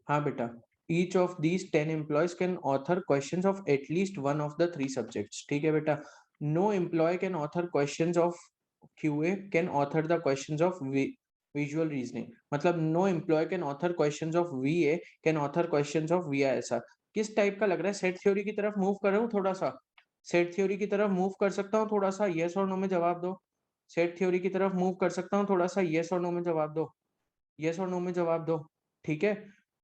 हाँ बेटा, each of these 10 employees can author questions of at least one of the 3 subjects. ठीक है बेटा, no employee can author questions of QA can author the questions of visual reasoning. मतलब no employee can author questions of VA can author questions of VISR. किस type का लग रहा है? Set theory की तरफ मूव कर रहा हूँ थोड़ा सा, सेट थ्योरी की तरफ मूव कर सकता हूँ थोड़ा सा, यस और नो में जवाब दो। सेट थ्योरी की तरफ मूव कर सकता हूँ थोड़ा सा, यस और नो में जवाब दो, यस और नो में जवाब दो। ठीक है,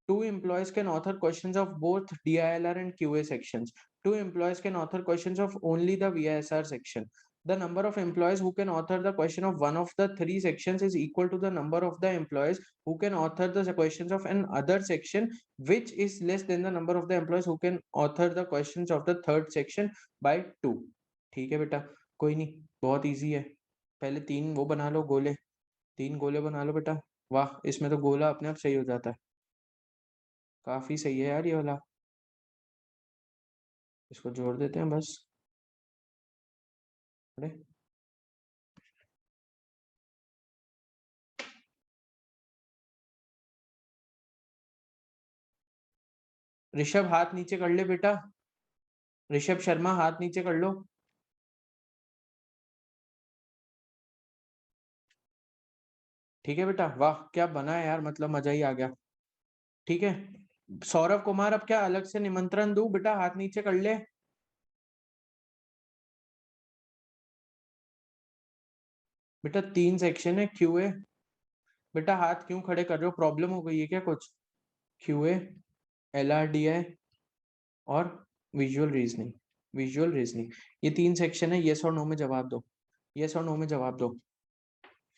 two employees can author questions of both DILR and QA sections. Two employees can author questions of only the VISR section. The number of employees who can author the question of one of the 3 sections is equal to the number of the employees who can author the questions of an other section, which is less than the number of the employees who can author the questions of the third section by 2. ठीक है बेटा, कोई नहीं, बहुत easy है। पहले 3 वो बना लो गोले, 3 गोले बना लो बेटा। वाह, इसमें तो गोला अपने आप सही हो जाता है। काफी सही है यार ये वाला, इसको जोड़ देते हैं बस। अरे ऋषभ हाथ नीचे कर ले बेटा, ऋषभ शर्मा हाथ नीचे कर लो। ठीक है बेटा, वाह क्या बना है यार, मतलब मजा ही आ गया। ठीक है, सौरभ कुमार अब क्या अलग से निमंत्रण दूं बेटा, हाथ नीचे कर ले। बेटा 3 सेक्शन है क्यूए, बेटा हाथ क्यों खड़े कर रहे हो, प्रॉब्लम हो गई है क्या कुछ? क्यूए, LRDI और विजुअल रीजनिंग, विजुअल रीजनिंग, ये 3 सेक्शन है, यस और नो में जवाब दो, यस और नो में जवाब दो।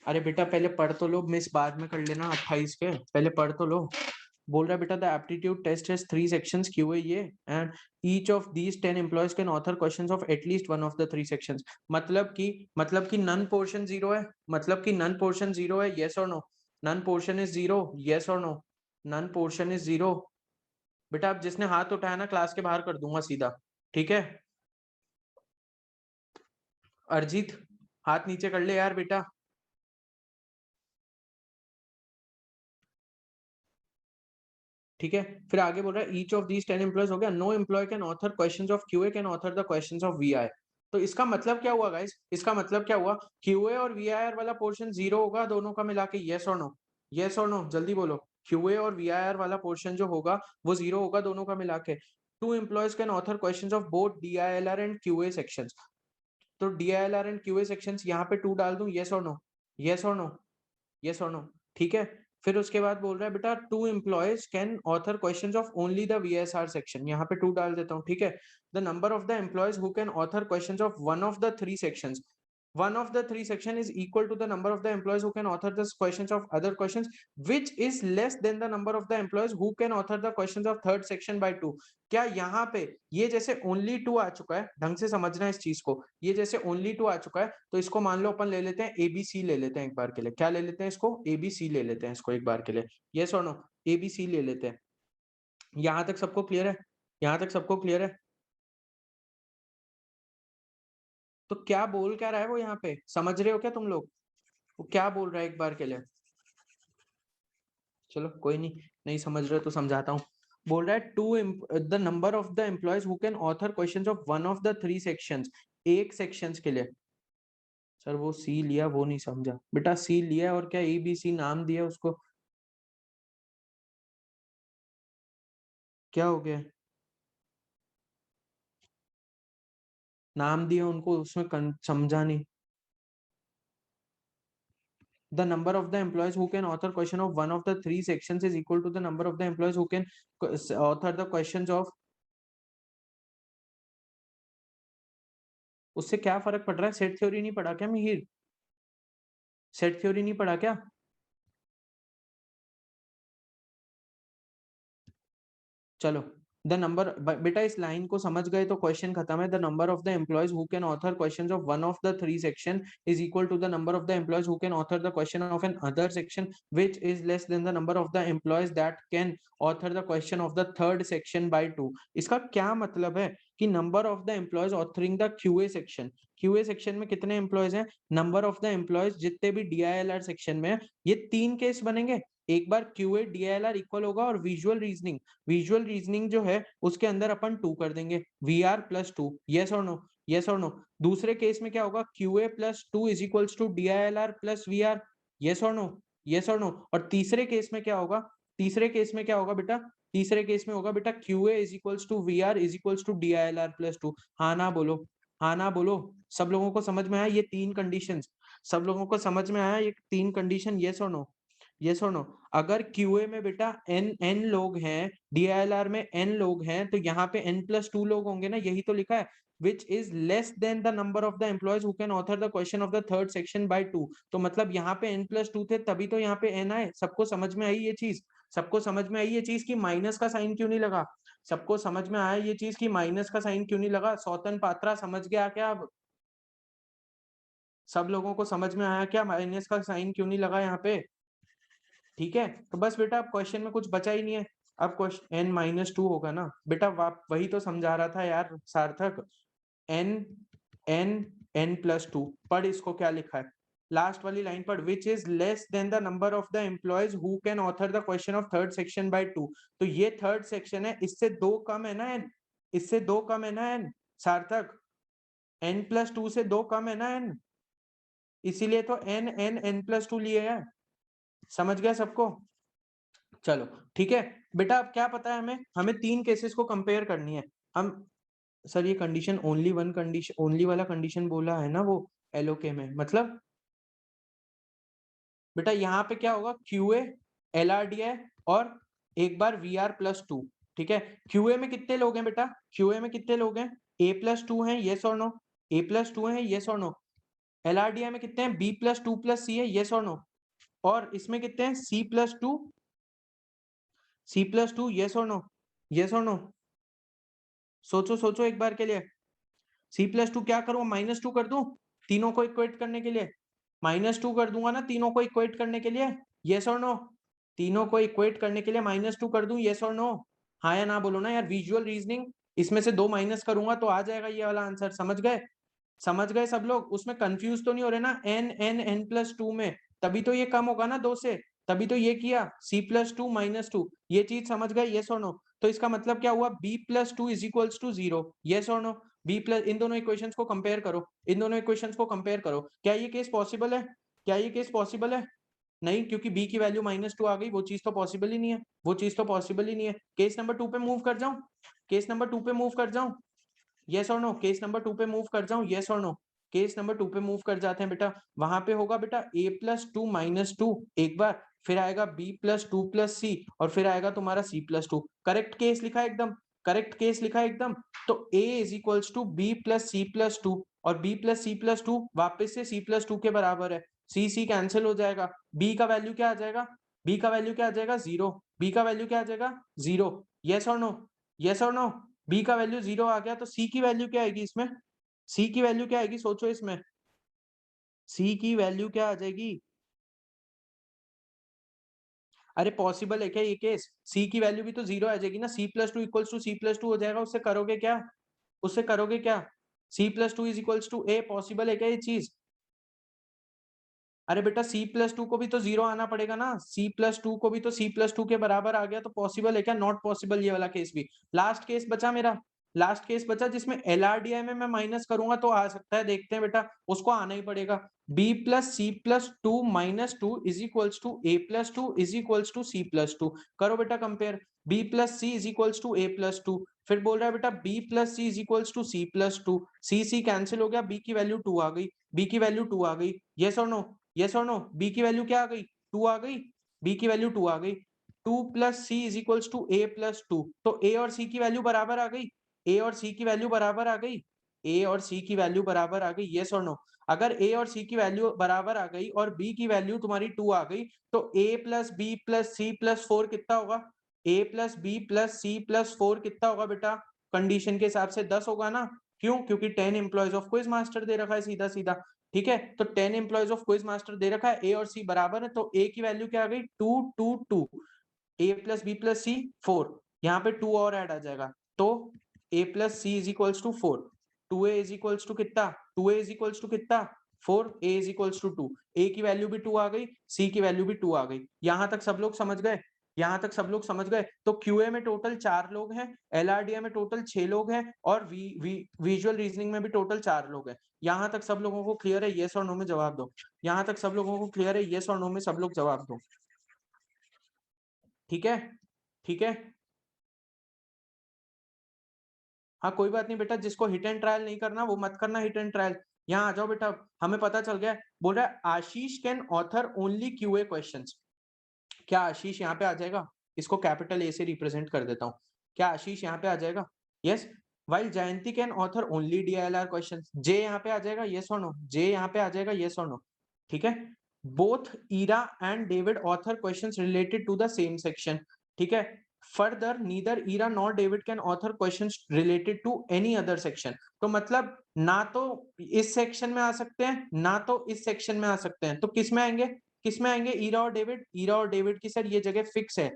अरे बेटा पहले पढ़ तो लो, मिस बाद में कर लेना 28 के, पहले पढ़ तो लो। बोल रहा है बेटा the aptitude test has 3 sections QA ये and each of these 10 employees can author questions of at least one of the 3 sections. मतलब कि नन पोर्शन 0 है, मतलब कि नन पोर्शन 0 है, यस और no? None portion is 0, yes और नो? None portion is 0। बेटा अब जिसने हाथ उठाया ना क्लास के बाहर कर दूंगा सीधा, ठीक है? अरजीत हाथ नीचे कर ले यार बेटा। ठीक है, फिर आगे बोल रहा है ईच ऑफ दीज 10 एम्प्लॉयज हो गया, no employee can author questions of QA can author the questions of VI. तो इसका मतलब क्या हुआ गाइस, इसका मतलब क्या हुआ? क्यूए और वीआईआर वाला पोर्शन 0 होगा दोनों का मिला के, यस और नो? यस और नो जल्दी बोलो, क्यूए और वीआईआर वाला पोर्शन जो होगा वो 0 होगा दोनों का मिला के। Two employees can author questions of both DILR and QA sections. तो DILR एंड क्यूए सेक्शंस यहाँ पे 2 डाल दूं, यस और नो? यस और नो? यस और नो? ठीक है, फिर उसके बाद बोल रहा है बेटा two employees can author questions of only the VSR section, यहाँ पे 2 डाल देता हूँ। ठीक है, the number of the employees who can author questions of one of the 3 sections, one of the 3 section is equal to the number of the employees who can author the questions of other questions, which is less than the number of the employees who can author the questions of third section by 2। क्या यहाँ पे ये जैसे only 2 आ चुका है, ढंग से समझना है इस चीज को, ये जैसे ओनली 2 आ चुका है तो इसको मान लो अपन ले लेते हैं ABC ले लेते हैं एक बार के लिए। क्या ले लेते हैं इसको? ABC ले लेते हैं इसको एक बार के लिए, यस और नो? ABC ले लेते हैं। यहाँ तक सबको क्लियर है? यहाँ तक सबको क्लियर है? तो क्या बोल क्या रहा है वो यहाँ पे, समझ रहे हो क्या तुम लोग? वो क्या बोल रहा है एक बार के लिए? चलो कोई नहीं, नहीं समझ रहे तो समझाता हूँ। बोल रहा है to the number of the employees who can author questions of one of the 3 sections, एक सेक्शंस के लिए। सर वो सी लिया, वो नहीं समझा बेटा, सी लिया और क्या ABC नाम दिया उसको, क्या हो गया? नाम दिया उनको, उसमें समझा नहीं। The number of the employees who can author question of one of the 3 sections is equal to the number of the employees who can author the questions of। उससे क्या फर्क पड़ रहा है? सेट थ्योरी नहीं पढ़ा क्या मिहिर? सेट थ्योरी नहीं पढ़ा क्या? चलो, द नंबर, बेटा इस लाइन को समझ गए तो क्वेश्चन खत्म है। The number of the employees who can author questions of one of the 3 section is equal to the number of the employees who can author the question of another section which is less than the number of the employees that can author the question of the third section by 2। इसका क्या मतलब है कि number of the employees authoring the QA section, QA section में कितने employees हैं? Number of the employees जितने भी DILR सेक्शन में है, ये 3 केस बनेंगे। एक बार QA DILR इक्वल होगा और विजुअल रीजनिंग जो है उसके अंदर अपन 2 कर देंगे VR प्लस 2, यस और नो, यस और नो। दूसरे केस में क्या होगा, QA plus 2 is equals to DILR plus VR, yes और नो, यस और नो। और तीसरे केस में क्या होगा, तीसरे केस में क्या होगा बेटा, तीसरे केस में होगा बेटा QA is equals to VR is equals to DILR plus 2। हाँ ना बोलो, हाँ ना बोलो। सब लोगों को समझ में आया ये 3 कंडीशंस? सब लोगों को समझ में आया ये 3 कंडीशन, यस और नो, यस और नो। अगर QA में बेटा n लोग हैं, DILR में n लोग हैं, तो यहाँ पे n+2 लोग होंगे ना, यही तो लिखा है which is less than the number of the employees who can author the question of the third section by 2। तो मतलब यहाँ पे n+2 थे तभी तो यहाँ पे n आए। सबको समझ में आई ये चीज? सबको समझ में आई ये चीज कि माइनस का साइन क्यों नहीं लगा? सबको समझ में आया ये चीज कि माइनस का साइन क्यों नहीं लगा? सौतन पात्रा समझ गया क्या? अब सब लोगों को समझ में आया क्या माइनस का साइन क्यों नहीं लगा यहाँ पे? ठीक है, तो बस बेटा अब क्वेश्चन में कुछ बचा ही नहीं है। अब क्वेश्चन n-2 होगा ना बेटा, वही तो समझा रहा था यार सार्थक। n+2 पढ़ इसको क्या लिखा है, लास्ट वाली लाइन पढ़, which is less than the number of the employees who can author the question of third section by 2। तो ये थर्ड सेक्शन है, इससे 2 कम है ना n, इससे 2 कम है ना n सार्थक, n+2 से 2 कम है ना n, इसीलिए तो n+2 लिए है। समझ गया सबको? चलो ठीक है बेटा, अब क्या पता है हमें, हमें 3 केसेस को कंपेयर करनी है। हम सर ये condition only one condition, only वाला कंडीशन बोला है ना वो एलओके में, मतलब बेटा यहाँ पे क्या होगा, QA LRDI और एक बार VR प्लस 2। ठीक है, QA में कितने लोग हैं बेटा, QA में कितने लोग हैं, A+2 है, यस और नो, A+2 है, यस और नो। LRDI में कितने हैं, B+2+C है, यस और नो। और इसमें कितने हैं, C+2, यस और नो, यस और नो। सोचो सोचो एक बार के लिए, C+2 क्या करूं, -2 कर दूं तीनों को इक्वेट करने के लिए, -2 कर दूंगा ना तीनों को इक्वेट करने के लिए, यस और नो। तीनों को इक्वेट करने के लिए -2 कर दूं, यस और नो। हाँ या ना बोलो ना यार, विजुअल रीजनिंग, इसमें से 2 माइनस करूंगा तो आ जाएगा ये वाला आंसर। समझ गए, समझ गए सब लोग? उसमें कंफ्यूज तो नहीं हो रहे ना, n+2 में, तभी तो ये कम होगा ना 2 से, तभी तो ये किया C+2 -2, ये चीज समझ गए, यस और नो। तो इसका मतलब क्या हुआ, B+2 is equals to 0, yes और नो। इन दोनों इक्वेशंस को कंपेयर करो, इन दोनों इक्वेशंस को कंपेयर करो। क्या ये केस पॉसिबल है, क्या ये केस पॉसिबल है? नहीं, क्योंकि B की वैल्यू -2 आ गई, वो चीज तो पॉसिबल ही नहीं है, वो चीज तो पॉसिबल ही नहीं है। केस नंबर 2 पे मूव कर जाऊं, केस नंबर 2 पे मूव कर जाऊं, यस और नो। केस नंबर 2 पे मूव कर जाऊं, यस और नो। केस नंबर 2 पे मूव कर जाते हैं बेटा, वहां पे होगा बेटा A+2 -2 एक बार, फिर आएगा B+2+C और फिर आएगा तुम्हारा C+2। करेक्ट केस लिखा है एकदम, करेक्ट केस लिखा है एकदम। तो A is equals to B+C+2 और B+C+2 वापस से C+2 के बराबर है, C कैंसिल हो जाएगा। B का वैल्यू क्या आ जाएगा, B का वैल्यू क्या आ जाएगा, 0। B का वैल्यू क्या आ जाएगा, 0, यस और नो, यस और नो। B का वैल्यू 0 आ गया, तो C की वैल्यू क्या आएगी इसमें, C की वैल्यू क्या आएगी, सोचो इसमें C की वैल्यू क्या आ जाएगी? अरे पॉसिबल है क्या ये केस, C की वैल्यू भी तो 0 आ जाएगी ना, C+2 इक्वल्स टू C+2 हो जाएगा, उससे करोगे क्या, उससे करोगे क्या, C+2 is equals to A, possible है क्या ये चीज? अरे बेटा C+2 को भी तो 0 आना पड़ेगा ना, C+2 को भी तो C+2 के बराबर आ गया, तो पॉसिबल है क्या, नॉट पॉसिबल ये वाला केस भी। लास्ट केस बचा मेरा, लास्ट केस बचा जिसमें LRDI में मैं माइनस करूंगा तो आ सकता है, देखते हैं बेटा, उसको आना ही पड़ेगा। B+C+2 -2 is equals to A+2 is equals to C+2। करो बेटा compare, B+C is equals to A+2, फिर बोल रहा है बेटा B+C is equals to C+2, C cancel हो गया, B की वैल्यू 2 आ गई, B की वैल्यू 2 आ गई, यस और नो, यस और नो। B की वैल्यू क्या आ गई, 2 आ गई, B की वैल्यू 2 आ गई। 2+C is equals to A+2, तो A और C की वैल्यू बराबर आ गई, A और C की वैल्यू बराबर आ गई, A और C की वैल्यू बराबर आ गई, यस और नो। अगर A और C की वैल्यू बराबर आ गई और B की वैल्यू तुम्हारी 2 आ गई, तो A plus B plus C plus 4 कितना होगा, A plus B plus C plus 4 कितना होगा बेटा, कंडीशन के हिसाब से 10 होगा ना। क्यों, क्योंकि 10 एम्प्लॉयज ऑफ क्विज मास्टर दे रखा है सीधा सीधा। ठीक है, तो 10 एम्प्लॉयज ऑफ क्विज मास्टर दे रखा है, A और C बराबर है, तो A की वैल्यू क्या आ गई, 2 2 2, A plus B plus C 4, यहाँ पे 2 और ऐड आ जाएगा, तो A plus C is equals to 4, 2A is equals to कितना, 2A इज इक्वल्स टू कितना, 4, a is equals to 2, a की वैल्यू भी 2 आ गई, c की वैल्यू भी 2 आ गई। यहां तक सब लोग समझ गए, यहां तक सब लोग समझ गए। तो क्यूए में टोटल 4 लोग हैं, एलआरडीए में टोटल 6 लोग हैं, और विजुअल रीजनिंग में भी टोटल 4 लोग हैं। यहां तक सब लोगों को क्लियर है? येस और नो में जवाब दो। यहां तक सब लोगों को क्लियर है? येस और नो में सब लोग जवाब दो। ठीक है, ठीक है। हाँ कोई बात नहीं बेटा, जिसको हिट एंड ट्रायल नहीं करना वो मत करना हिट एंड ट्रायल। यहाँ आ जाओ बेटा, हमें पता चल गया। बोल रहा है Ashish can author only QA questions. क्या आशीष यहाँ पे आ जाएगा? इसको कैपिटल ए से रिप्रेजेंट कर देता हूँ। क्या आशीष यहाँ पे आ जाएगा? Yes. While Jayanti can author only DLR questions. J यहाँ पे आ जाएगा? यस और नो? जे यहाँ पे आ जाएगा? यस और नो? ठीक है। Both Ira and David author questions related to the same section. ठीक है। Further neither Ira nor David can author questions related to any other section. तो मतलब ना तो इस सेक्शन में आ सकते हैं, ना तो इस सेक्शन में आ सकते हैं। तो किस में आएंगे? किस में आएंगे? ईरा और डेविड। ईरा और डेविड की सर ये जगह फिक्स है,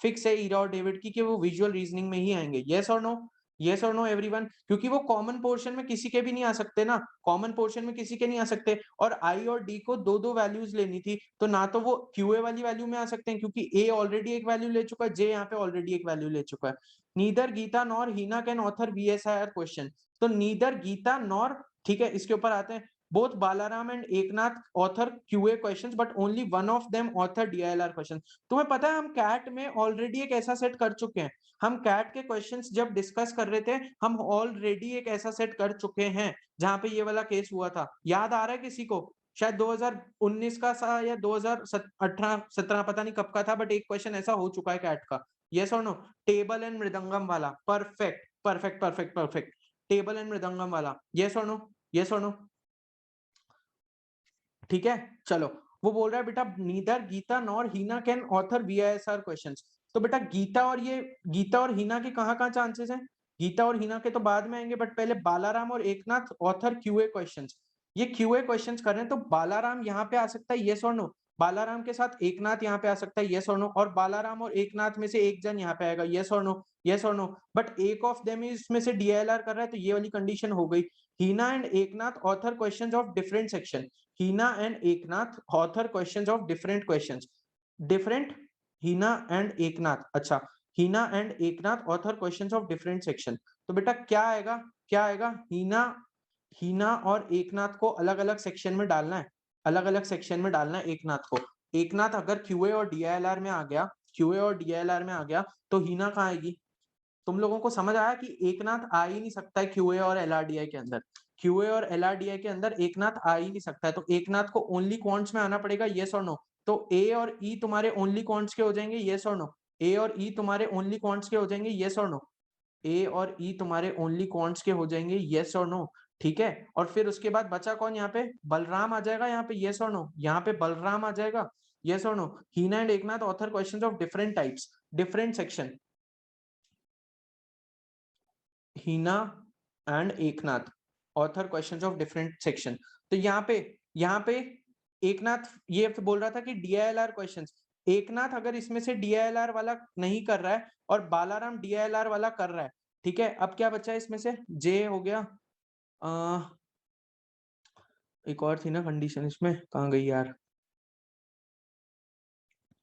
फिक्स है ईरा और डेविड की कि वो विजुअल रीजनिंग में ही आएंगे। यस और नो? यस और नो एवरीवन? क्योंकि वो कॉमन पोर्शन में किसी के भी नहीं आ सकते ना, कॉमन पोर्शन में किसी के नहीं आ सकते। और आई और डी को दो दो वैल्यूज लेनी थी, तो ना तो वो क्यूए वाली वैल्यू में आ सकते हैं क्योंकि ए ऑलरेडी एक वैल्यू ले चुका है, जे यहाँ पे ऑलरेडी एक वैल्यू ले चुका है। Neither Geeta nor Hina can author VSIR question. तो नीदर गीता नॉर, ठीक है, इसके ऊपर आते हैं। Both Balaram and Eknath author QA questions but only one of them author DILR question. तुम्हें पता है हम कैट में ऑलरेडी एक ऐसा सेट कर चुके हैं। हम कैट के क्वेश्चंस जब डिस्कस कर रहे थे, हम ऑलरेडी एक ऐसा सेट कर चुके हैं जहां पे ये वाला केस हुआ था। याद आ रहा है किसी को? शायद 2019 का था या 2018 17 पता नहीं कब का था, बट एक क्वेश्चन ऐसा हो चुका है कैट का। यस और नो? टेबल एंड मृदंगम वाला। Perfect perfect perfect perfect. Table and mridangam वाला। यस और नो? यस और नो? ठीक है। चलो, वो बोल रहा है बेटा neither Geeta nor Hina can author VISR questions. तो बेटा गीता और हीना के कहाँ कहाँ चांसेस हैं? गीता और हीना के तो बाद में आएंगे, बट पहले बालाराम और एकनाथ ऑथर क्यूए क्वेश्चंस। ये क्यूए क्वेश्चंस कर रहे हैं, तो बालाराम यहाँ पे आ सकता है, येस और नो? बालाराम के साथ एकनाथ यहाँ पे आ सकता है, येस और नो? और बालाराम और एकनाथ में से एक जन यहाँ पे आएगा, येस और नो? येस और नो? बट एक ऑफ देम इसमें से डीएलआर कर रहा है, तो ये वाली कंडीशन हो गई। Hina and Eknath author questions of different section. Hina and Eknath author questions of different questions. Different? Hina and Eknath. अच्छा, Hina and Eknath author questions of different section. तो बेटा क्या आएगा? क्या आएगा? हीना और एकनाथ को अलग अलग सेक्शन में डालना है, अलग अलग सेक्शन में डालना है एकनाथ को। एकनाथ अगर क्यूए और डीआईएलआर में आ गया, क्यूए और डीआईएलआर में आ गया, तो हीना कहाँ आएगी? तुम लोगों को समझ आया कि एकनाथ आ ही नहीं सकता है क्यूए और एलआरडीआई के अंदर। क्यूए और एलआरडीआई के अंदर एकनाथ आ ही नहीं सकता है, तो एकनाथ को ओनली क्वांट्स में आना पड़ेगा, येस और नो? तो ए और ई तुम्हारे ओनली क्वांट्स के हो जाएंगे, येस और नो? ए और ई तुम्हारे ओनली क्वांट्स के हो जाएंगे, येस और नो? ए और ई तुम्हारे ओनली क्वांट्स के हो जाएंगे, येस और नो? ठीक है। और फिर उसके बाद बचा कौन? यहाँ पे बलराम आ जाएगा, यहाँ पे येस और नो? यहाँ पे बलराम आ जाएगा, येस और no? Heena and Eknath author questions of different types, different section. Heena and Eknath author questions of different section. तो यहाँ पे एकनाथ ये बोल रहा था कि डीआईएलआर क्वेश्चंस। एकनाथ अगर इसमें से डीआईएलआर वाला नहीं कर रहा है और बालाराम डीआईएलआर वाला कर रहा है, ठीक है। अब क्या बचा है इसमें से? जे हो गया। एक और थी ना कंडीशन इसमें, कहाँ गई यार?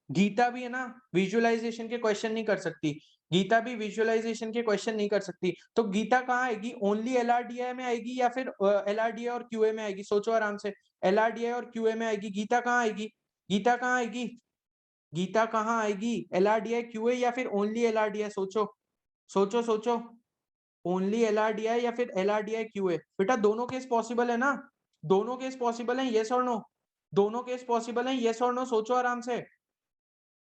गीता भी है ना, विजुअलाइजेशन के क्वेश्चन नहीं कर सकती। गीता भी विजुअलाइजेशन के क्वेश्चन नहीं कर सकती। तो गीता कहाँ आएगी? ओनली एलआरडीआई में आएगी या फिर एलआरडीआई और क्यूए में आएगी? सोचो आराम से। एलआरडीआई और क्यूए में आएगी। गीता कहाँ आएगी? गीता कहाँ आएगी? गीता कहाँ आएगी? एलआरडीआई क्यूए या फिर ओनली एलआरडीआई? सोचो सोचो सोचो। ओनली एलआरडीआई या फिर एलआरडीआई क्यूए? बेटा दोनों केस पॉसिबल है ना, दोनों केस पॉसिबल है, येस और नो? दोनों केस पॉसिबल है, येस और नो? सोचो आराम से।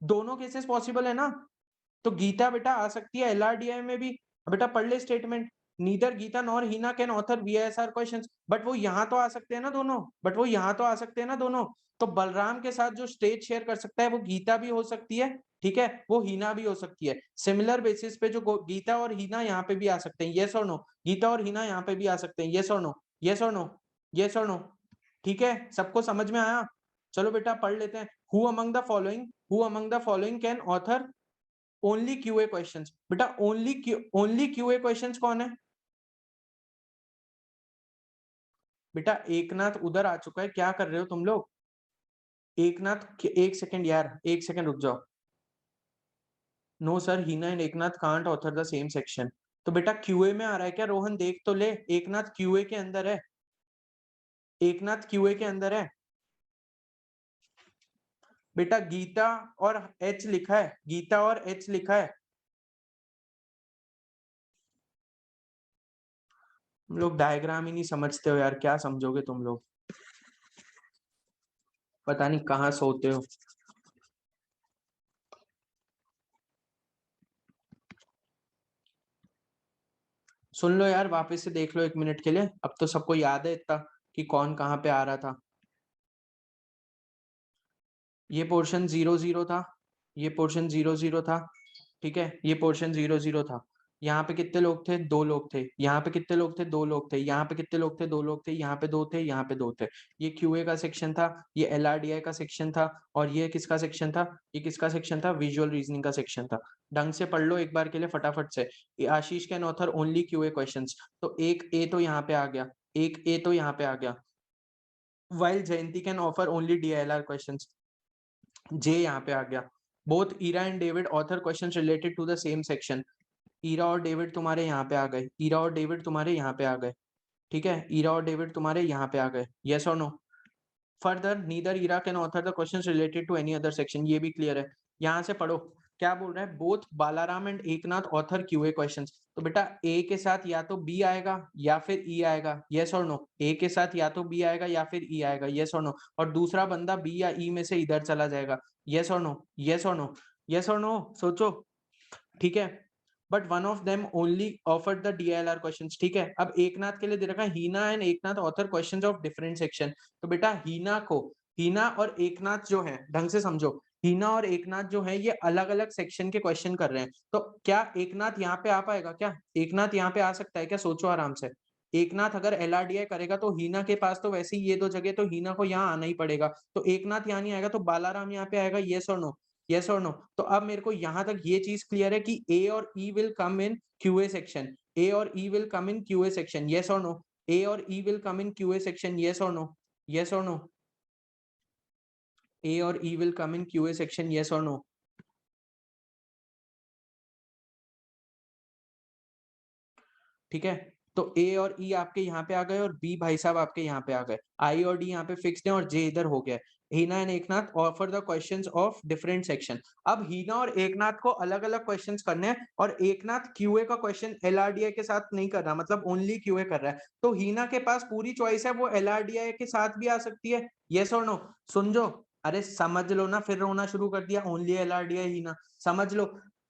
दोनों केसेस पॉसिबल है ना? तो गीता बेटा आ सकती है एलआरडीआई में भी। बेटा पढ़ ले statement. Neither Geeta nor Hina can author VSR questions. But वो यहाँ तो आ सकते हैं ना दोनों, बट वो यहाँ तो आ सकते हैं ना दोनों। तो बलराम के साथ जो स्टेज शेयर कर सकता है वो गीता भी हो सकती है, ठीक है, वो हीना भी हो सकती है। सिमिलर बेसिस पे जो गीता और हीना यहाँ पे भी आ सकते हैं, येस और नो? गीता और हीना यहाँ पे भी आ सकते हैं, येस और नो? येस और नो? येस और नो? ठीक है, सबको समझ में आया? चलो बेटा पढ़ लेते हैं। Who among the following can author only QA questions? बेटा ओनली क्यूए क्वेश्चंस कौन है? बेटा एकनाथ उधर आ चुका है, क्या कर रहे हो तुम लोग? एकनाथ, एक सेकंड यार, एक सेकंड रुक जाओ। No sir, Heena and Eknath can't author the same section. तो बेटा क्यूए में आ रहा है क्या रोहन? देख तो ले, एकनाथ क्यूए के अंदर है, एकनाथ क्यूए के अंदर है बेटा। गीता और एच लिखा है, गीता और एच लिखा है। तुम लोग डायग्राम ही नहीं समझते हो यार, क्या समझोगे तुम लोग? पता नहीं कहाँ सोते हो। सुन लो यार, वापस से देख लो 1 मिनट के लिए, अब तो सबको याद है इतना कि कौन कहाँ पे आ रहा था। ये पोर्शन 0 0 था, ये पोर्शन 0 0 था, ठीक है, ये पोर्शन 0 0 था। यहाँ पे कितने लोग थे? 2 लोग थे। यहाँ पे कितने लोग थे? 2 लोग थे। यहाँ पे कितने लोग थे? 2 लोग थे। यहाँ पे 2 थे, यहाँ पे 2 थे। ये क्यूए का सेक्शन था, ये एलआरडीआई का सेक्शन था, और ये किसका सेक्शन था? ये किसका सेक्शन था? विजुअल रीजनिंग का सेक्शन था। ढंग से पढ़ लो एक बार के लिए फटाफट से। Ashish can author only QA questions, तो एक ए तो यहाँ पे आ गया, एक ए तो यहाँ पे आ गया। While Jayanti can offer only DLR questions, J यहाँ पे आ गया। Both Ira and David author question related to the same section. Ira और डेविड तुम्हारे यहाँ पे आ गए, ईरा और डेविड तुम्हारे यहाँ पे आ गए, ठीक है, ईरा और डेविड तुम्हारे यहाँ पे आ गए। यस और no? Further neither Ira can author the questions related to any other section, ये भी क्लियर है। यहाँ से पढ़ो क्या बोल रहा है। Both Balaram and Eknath author QA questions, तो बेटा ए के साथ या तो बी आएगा या फिर ई आएगा। यस और नो? ए के साथ या तो बी आएगा या फिर ई आएगा। यस और नो? और दूसरा बंदा बी या ई में से इधर चला जाएगा। यस और नो? यस और नो? यस और नो? सोचो, ठीक है। But one of them only offered the DLR questions, ठीक है। अब एकनाथ के लिए दे रखा है Hina and Eknath author questions of different section. तो बेटा हीना को, हीना और एकनाथ जो है, ढंग से समझो, हीना और एकनाथ जो है ये अलग अलग सेक्शन के क्वेश्चन कर रहे हैं। तो क्या एकनाथ यहाँ पे आ पाएगा? क्या एकनाथ यहाँ पे आ सकता है क्या? सोचो आराम से। एकनाथ अगर एलआरडीआई करेगा तो हीना के पास तो वैसे ही ये 2 जगह, तो हीना को यहाँ आना ही पड़ेगा। तो एकनाथ यहाँ नहीं आएगा तो बालाराम यहाँ पे आएगा। यस और नो? यस और नो? तो अब मेरे को यहां तक ये चीज क्लियर है कि ए और E will come in QA section, A और E will come in QA section. Yes और नो? ए और E will come in QA section. Yes और नो? यस और नो? ए और E will come in QA section. Yes और no? ठीक है, तो ए और ई आपके यहाँ पे आ गए और बी भाई साहब आपके यहाँ पे आ गए। आई और डी यहाँ पे फिक्स्ड है और जे इधर हो गया। Hina and Eknath offer the questions of different section. अब हीना और एकनाथ को अलग अलग क्वेश्चंस करने हैं, और एकनाथ क्यूए का क्वेश्चन एलआरडीआई के साथ नहीं कर रहा, मतलब ओनली क्यूए कर रहा है। तो हीना के पास पूरी चॉइस है, वो एलआरडीआई के साथ भी आ सकती है। यस और नो? समझो, अरे समझ लो ना, फिर रोना शुरू कर दिया। ओनली एलआरडीआई हीना, समझ लो।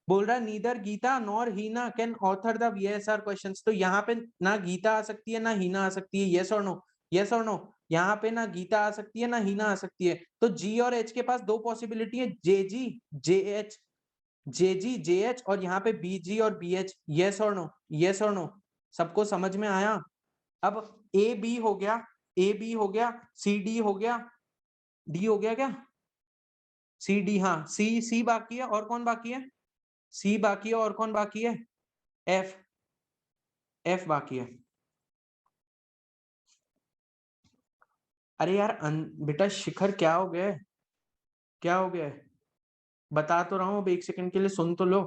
बोल रहा है neither Geeta nor Hina can author the VSR questions, तो यहाँ पे ना गीता आ सकती है ना हीना आ सकती है। यस और नो? यस और नो? यहाँ पे ना गीता आ सकती है ना हीना आ सकती है। तो जी और एच के पास 2 पॉसिबिलिटी है, जे जी जे एच, जे जी जे एच, और यहाँ पे बी जी और बी एच। यस और नो? यस और नो? सबको समझ में आया? अब ए बी हो गया, ए बी हो गया, सी डी हो गया, डी हो गया क्या? सी डी, हाँ, सी सी बाकी है, और कौन बाकी है? सी बाकी है, और कौन बाकी है? एफ, एफ बाकी है। अरे यार बेटा शिखर, क्या हो गया है? क्या हो गया है? बता तो रहा हूँ, अब 1 सेकंड के लिए सुन तो लो।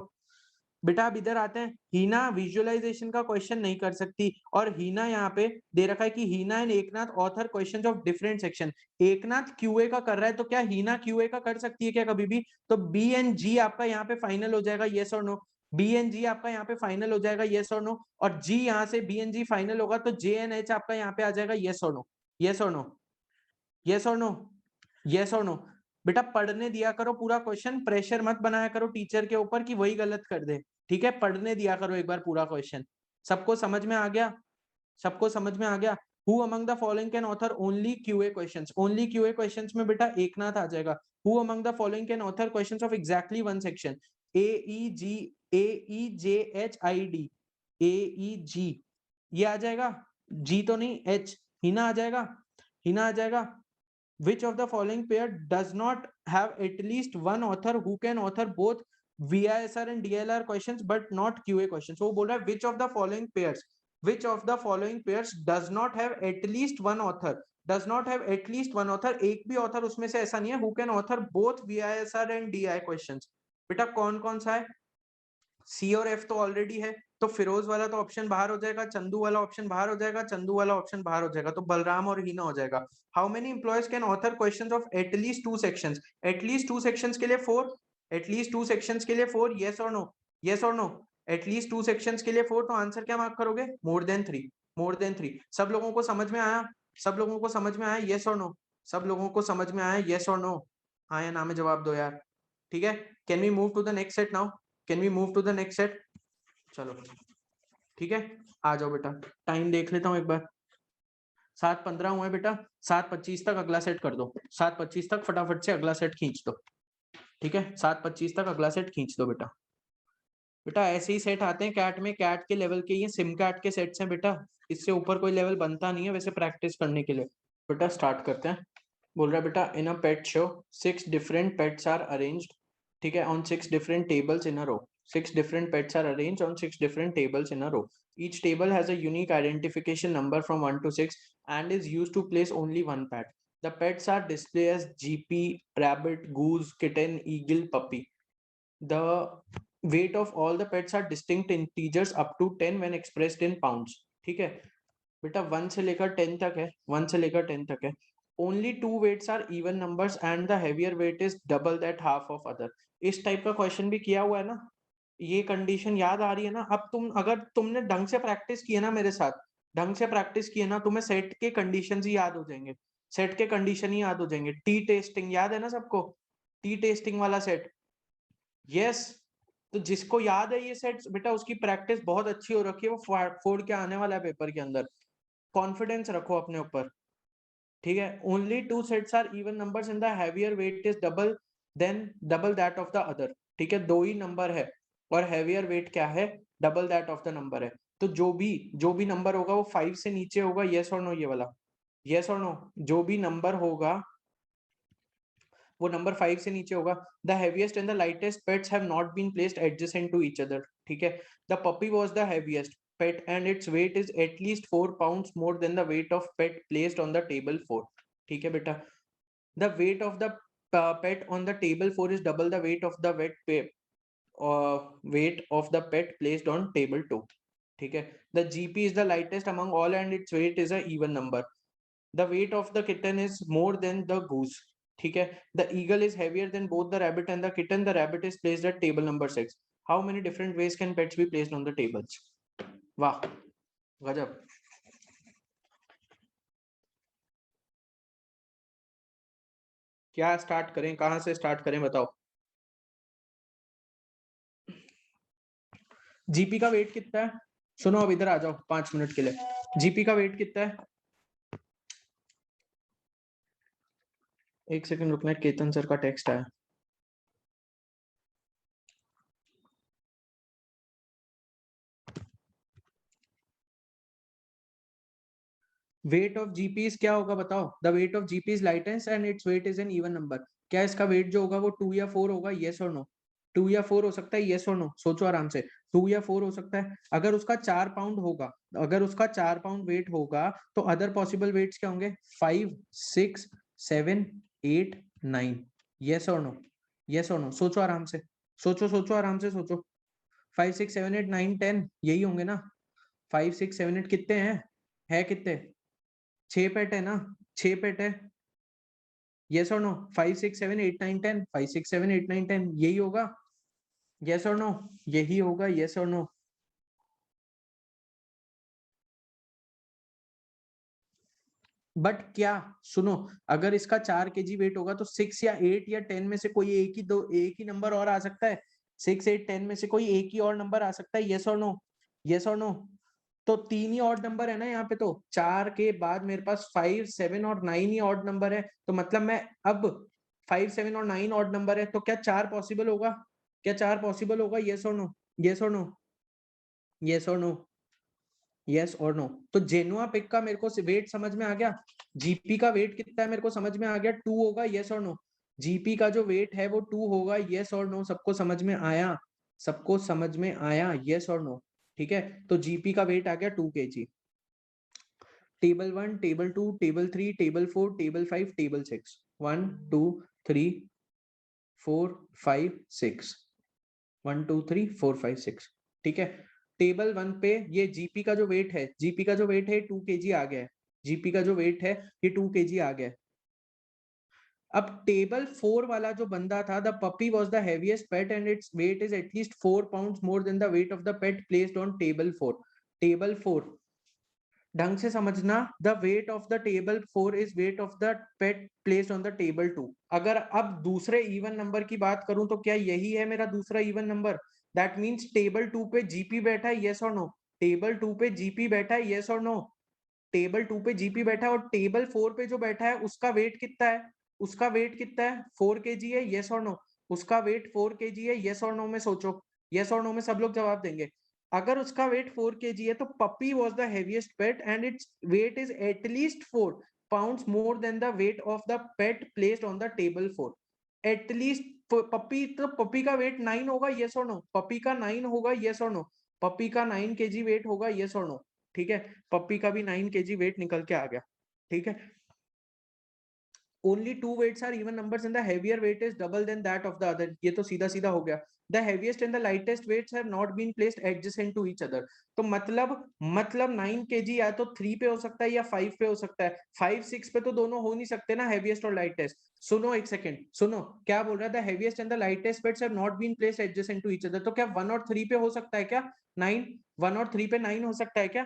बेटा अब इधर आते हैं। हीना विजुअलाइजेशन का क्वेश्चन नहीं कर सकती, और हीना यहाँ पे दे रखा है कि Hina and Eknath author questions of different section. Eknath QA का कर रहा है, तो क्या हीना क्यूए का कर सकती है क्या कभी भी? तो बी एंड जी आपका यहाँ पे फाइनल हो जाएगा। यस और नो? बी एंड जी आपका यहाँ पे फाइनल हो जाएगा। यस और नो? और जी यहाँ से बी एंड जी फाइनल होगा तो जे एंड एच आपका यहाँ पे आ जाएगा। यस और नो? यस और नो? यस और नो? यस और नो? बेटा पढ़ने दिया करो पूरा क्वेश्चन, प्रेशर मत बनाया करो टीचर के ऊपर कि वही गलत कर दे, ठीक है। पढ़ने दिया करो एक बार पूरा क्वेश्चन। सबको समझ में आ गया? सबको समझ में आ गया? Who among the following can author only QA questions, only QA questions में बेटा एकनाथ आ जाएगा। Who among the following can author questions of exactly one section. A E G, A E J H I D, A E G, ये आ जाएगा। जी तो नहीं, H. Hina आ जाएगा, हिना आ जाएगा। Which of the following pair does not have at least one author who can author both VISR and DLR questions but not QA questions? वो बोल रहा है which of the following pairs, which of the following pairs does not have at least one author? does not have at least one author, एक भी author उसमें से ऐसा नहीं है who can author both VISR and DI questions. बेटा कौन कौन सा है? सी और एफ तो ऑलरेडी है, तो फिरोज वाला तो ऑप्शन बाहर हो जाएगा, चंदू वाला ऑप्शन बाहर हो जाएगा, चंदू वाला ऑप्शन बाहर हो जाएगा, तो बलराम और हीना हो जाएगा. How many employees can author questions of at least 2 sections? At least 2 sections के लिए 4, एटलीस्ट 2 सेक्शंस के लिए 4, यस और नो, यस और नो. एटलीस्ट 2 सेक्शंस के लिए 4, तो आंसर क्या मार्क करोगे? More than 3, more than 3. सब लोगों को समझ में आया? सब लोगों को समझ में आया? यस और नो? सब लोगों को समझ में आया? यस और नो? हाँ या ना में जवाब दो यार. ठीक है, can we move to the next set now? Can we move to the next set? चलो ठीक है, आ जाओ बेटा. टाइम देख लेता हूँ एक बार. 7:15 हुआ है बेटा. 7:25 तक अगला सेट कर दो. 7:25 तक फटाफट से अगला सेट खींच दो. ठीक है, 7:25 तक अगला सेट खींच दो बेटा. बेटा ऐसे ही सेट आते हैं कैट में, कैट के लेवल के ये सिम कैट के सेट्स हैं बेटा, इससे ऊपर कोई लेवल बनता नहीं है वैसे प्रैक्टिस करने के लिए. बेटा स्टार्ट करते हैं. बोल रहा है बेटा in a pet show 6 different pets are arranged. ठीक है, on 6 different tables in a row. 6 different pets are arranged on 6 different tables in a row. Each table has a unique identification number from 1 to 6 and is used to place only one pet. The pets are displayed as GP, rabbit, goose, kitten, eagle, puppy. The weight of all the pets are distinct integers up to 10 when expressed in pounds. ठीक है बेटा, 1 से लेकर 10 तक है, 1 से लेकर 10 तक है. Only 2 weights are even numbers and the heavier weight is double that half of other. इस टाइप का क्वेश्चन भी किया हुआ है ना, ये कंडीशन याद आ रही है ना. अब तुम अगर तुमने ढंग से प्रैक्टिस की है ना मेरे साथ, ढंग से प्रैक्टिस की है ना, तुम्हें सेट के कंडीशंस ही याद हो जाएंगे. सेट के कंडीशन ही याद हो जाएंगे. टी टेस्टिंग याद है ना सबको? टी टेस्टिंग वाला सेट. यस, तो जिसको याद है ये सेट बेटा उसकी प्रैक्टिस बहुत अच्छी हो रखी है, वो फोड़ के आने वाला है पेपर के अंदर. कॉन्फिडेंस रखो अपने ऊपर. ठीक है, only 2 sets are even numbers and the heavier weight is double that of the other. ठीक है, 2 ही नंबर है और हैवियर वेट क्या है? Double that of the number है. तो जो भी नंबर होगा वो 5 से नीचे होगा. यस और नो? ये वाला यस और नो? जो भी नंबर होगा वो नंबर 5 से नीचे होगा. The heaviest and the lightest pets have not been placed adjacent to each other. ठीक है, the puppy was the heaviest pet and its weight is at least 4 pounds more than the weight of pet placed on the table 4. ठीक है बेटा, the weight of the pet on the table 4 is double the weight of the weight of the pet placed on table 2. ठीक है, the GP is the lightest among all and its weight is a even number. The weight of the kitten is more than the goose. ठीक है, the eagle is heavier than both the rabbit and the kitten. The rabbit is placed at table number 6. How many different ways can pets be placed on the tables? वाह गजब. क्या start करें, कहां से start करें बताओ? GP का wait कितना है? सुनो अब इधर आ जाओ 5 मिनट के लिए. जीपी का वेट कितना है? एक सेकंड रुकना, केतन सर का टेक्स्ट आया. वेट ऑफ जीपी क्या होगा बताओ? The weight of GP is lightest and its weight is an even number. क्या इसका वेट जो होगा वो 2 या 4 होगा? यस और नो? 2 या 4 हो सकता है, यस और नो? सोचो आराम से. 2 या 4 हो सकता है. अगर उसका 4 पाउंड होगा, अगर उसका 4 पाउंड वेट होगा तो अदर पॉसिबल वेट्स क्या होंगे? 5, 6, 7, 8, 9. यस और नो? यस और नो? सोचो आराम से, सोचो सोचो आराम से सोचो. 5, 6, 7, 8, 9, 10 यही होंगे ना? 5, 6, 7, 8 कितने हैं? है कितने? 6 पेट है ना? 6 पेट है. यस और नो? 5, 6, 7, 8, 9, 10. 5, 6, 7, 8, 9, 10 यही होगा. यस और नो? यही होगा. यस और नो? बट क्या, सुनो, अगर इसका 4 kg वेट होगा तो 6 या 8 या 10 में से कोई एक ही नंबर और आ सकता है. 6, 8, 10 में से कोई एक ही और नंबर आ सकता है. यस और नो? यस और नो? तो 3 ही ऑड नंबर है ना यहाँ पे. तो 4 के बाद मेरे पास 5, 7 और 9 ही ऑड नंबर है. तो मतलब मैं अब 5, 7 और 9 ऑड नंबर है, तो क्या 4 पॉसिबल होगा? क्या 4 पॉसिबल होगा? यस और नो? यस और नो? यस और नो? यस और नो? तो जेनुआ पिक का मेरे को वेट समझ में आ गया. जीपी का वेट कितना है मेरे को समझ में आ गया. 2 होगा. यस और नो? जीपी का जो वेट है वो 2 होगा. यस और नो? सबको समझ में आया? सबको समझ में आया? यस और नो? ठीक है, तो जीपी का वेट आ गया 2 kg। Table 1, table 2, table 3, table 4, table 5, table 6, 1 2 3 4 5 6, 1 2 3 4 5 6। ठीक है, टेबल 1 पे ये जीपी का जो वेट है, जीपी का जो वेट है 2 kg आ गया है, जीपी का जो वेट है ये 2 kg आ गया है। अब टेबल 4 वाला जो बंदा था, the puppy was the heaviest pet and its weight is at least 4 pounds more than the weight of the pet placed on table 4। Table 4 ढंग से समझना, the weight of the table 4 is wait of the pet placed on the table 2। अगर अब दूसरे even number की बात करूं तो क्या यही है मेरा दूसरा even number? That means table 2 पे जीपी बैठा है, यस और नो? टेबल 2 पे जीपी बैठा है, यस और नो? टेबल 2 पे जीपी बैठा है और टेबल 4 पे जो बैठा है उसका वेट कितना है? उसका वेट कितना है? 4 kg है, यस और नो? उसका वेट 4 kg है, यस और नो में सोचो, यस और नो में सब लोग जवाब देंगे। अगर उसका वेट 4 kg है तो puppy was the heaviest pet and its weight is at least 4 pounds more than the weight of the pet placed on the table 4। At least puppy, तो पप्पी का वेट 9 होगा, यस और नो? पप्पी का 9 होगा, यस और no? पप्पी का 9 kg वेट होगा, yes और नो? ठीक है, पप्पी का भी 9 kg वेट निकल के आ गया। ठीक है, only two weights are even numbers and the heavier weight is double than that of the other। ये तो सीधा सीधा हो गया। The heaviest and the lightest weights have not been placed adjacent to each other। तो मतलब 9 kg या तो 3 पे हो सकता है या 5 पे हो सकता है। 5 6 पे तो दोनों हो नहीं सकते ना, heaviest और lightest। सुनो एक सेकेंड, सुनो क्या बोल रहा है, the heaviest and the lightest weights have not been placed adjacent to each other। तो क्या 1 और 3 पे हो सकता है क्या 9? 1 और 3 पे 9 हो सकता है क्या?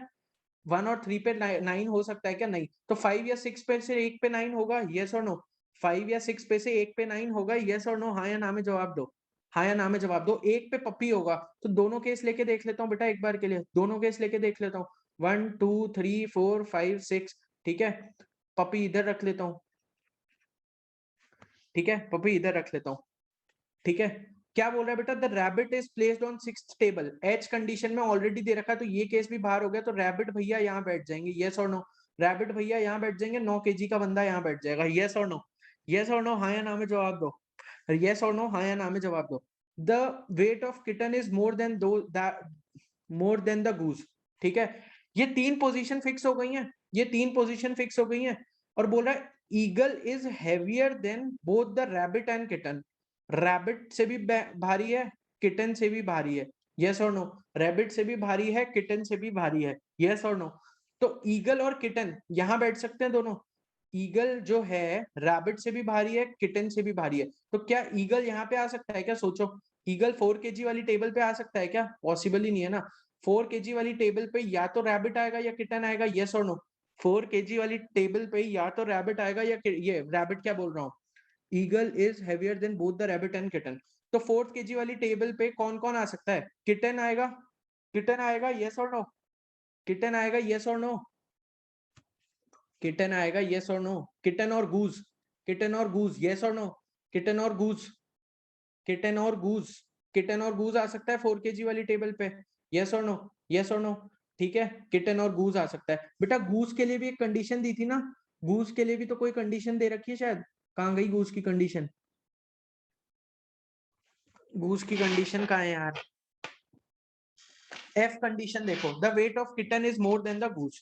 1 और 3 पे 9 हो सकता है क्या? नहीं। तो 5 या 6 पे से एक पे 9 होगा, यस और नो? 5 या 6 पे से एक पे 9 होगा, यस और नो? हाँ या ना में जवाब दो, हाँ या ना में जवाब दो। एक पे पप्पी होगा, तो दोनों केस लेके देख लेता हूँ बेटा एक बार के लिए, दोनों केस लेके देख लेता हूँ। 1 2 3 4 5 6। ठीक है, पप्पी इधर रख लेता हूँ, ठीक है, पप्पी इधर रख लेता हूँ। ठीक है, क्या बोल रहा है बेटा, the rabbit is placed on 6th table. H condition में ऑलरेडी दे रखा है, तो ये केस भी बाहर हो गया, तो रैबिट भैया यहाँ बैठ जाएंगे, यस और नो? रैबिट भैया यहाँ बैठ जाएंगे, 9 kg का बंदा यहाँ बैठ जाएगा, यस और नो? यस और नो, हाँ या ना में जवाब दो, यस और नो, हाँ या ना में जवाब दो। The weight of kitten is more than the goose. ठीक है, ये 3 पोजीशन फिक्स हो गई हैं, ये 3 पोजीशन फिक्स हो गई हैं, और बोल रहा है eagle is heavier than both the rabbit and kitten. Rabbit से भी भारी है, किटन से भी भारी है, यस और नो? रैबिट से भी भारी है, किटन से भी भारी है, यस और नो? तो ईगल और किटन यहां बैठ सकते हैं दोनों। ईगल जो है रैबिट से भी भारी है, किटन से भी भारी है, तो क्या ईगल यहाँ पे आ सकता है क्या? सोचो, ईगल 4 kg वाली टेबल पे आ सकता है क्या? पॉसिबल ही नहीं है ना। 4 kg वाली टेबल पे या तो रैबिट आएगा या किटन आएगा, यस और नो? 4 kg वाली टेबल पे या तो रैबिट आएगा या ये रैबिट क्या बोल रहा हूँ, eagle is heavier than both the rabbit and kitten. तो 4th kg वाली टेबल पे कौन कौन आ सकता है? किटन आएगा, किटन आएगा, यस और नो? किटन आएगा, यस और नो? किटन आएगा, यस और नो? किटन और गूज, किटन और गूज, यस और नो? किटन और गूज, किटन और गूज, किटन और गूज आ सकता है 4 kg वाली टेबल पे, यस और नो? यस और नो? ठीक है, किटन और गूज आ सकता है। बेटा गूज के लिए भी एक कंडीशन दी थी ना, गूज के लिए भी तो कोई कंडीशन दे रखी है शायद, कहाँ गई गूज की कंडीशन? गूज की कंडीशन कहाँ है यार? एफ कंडीशन देखो, the weight of kitten is more than the goose.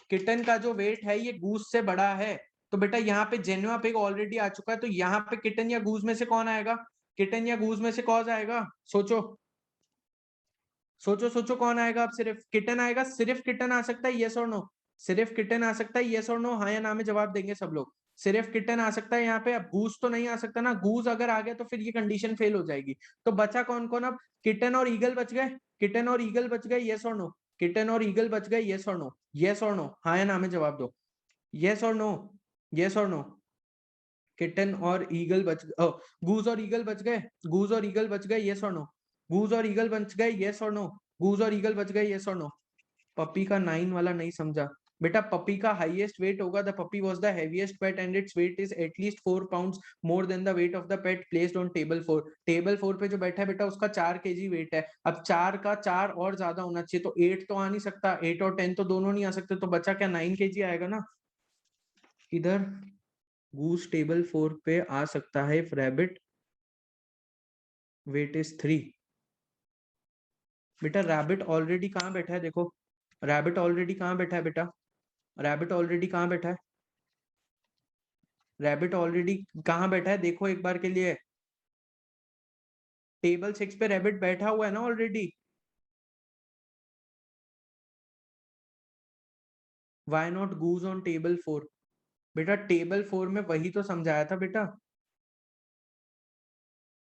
Kitten का जो वेट है ये गूज से बड़ा है, तो बेटा यहाँ पे जेनुआ पिग ऑलरेडी आ चुका है, तो यहाँ पे किटन या गूज में से कौन आएगा? किटन या गूज में से कौन आएगा? सोचो सोचो सोचो, कौन आएगा? अब सिर्फ किटन आएगा, सिर्फ किटन आ सकता है, यस और नो? सिर्फ किटन आ सकता है, यस और नो? हाँ या ना में जवाब देंगे सब लोग। सिर्फ किटन आ सकता है यहाँ पे, अब गूज तो नहीं आ सकता ना, गूज अगर आ गया तो फिर ये कंडीशन फेल हो जाएगी। तो बचा कौन कौन अब? किटन और ईगल बच गए, किटन और ईगल बच गए, यस और नो? किटन और ईगल बच गए, यस और नो? यस और नो, हाँ या ना में जवाब दो, यस और नो? यस और नो? किटन और ईगल बच गूज और ईगल बच गए, गूज और ईगल बच गए, यस और नो? गूज और ईगल बच गए, यस और नो? गूज और ईगल बच गए, यस और नो? पपी का 9 वाला नहीं समझा बेटा, पपी का हाईएस्ट वेट होगा, the puppy was the heaviest pet and its weight is at least 4 pounds more than the weight of the pet placed on table 4। Table 4 पे जो बैठा है बेटा उसका 4 kg वेट है, अब 4 का 4 और ज्यादा होना चाहिए, तो 8 तो आ नहीं सकता, 8 और 10 तो दोनों नहीं आ सकते, तो बचा क्या? 9 kg आएगा ना। इधर गूस टेबल 4 पे आ सकता है इफ रैबिट वेट इज 3। बेटा रैबिट ऑलरेडी कहाँ बैठा है, देखो रैबिट ऑलरेडी कहाँ बैठा है बेटा, रैबिट ऑलरेडी कहाँ बैठा है, रैबिट ऑलरेडी कहाँ बैठा है, देखो एक बार के लिए, टेबल 6 पे रैबिट बैठा हुआ है ना already. Why not goose on table 4? बेटा टेबल 4 में वही तो समझाया था बेटा।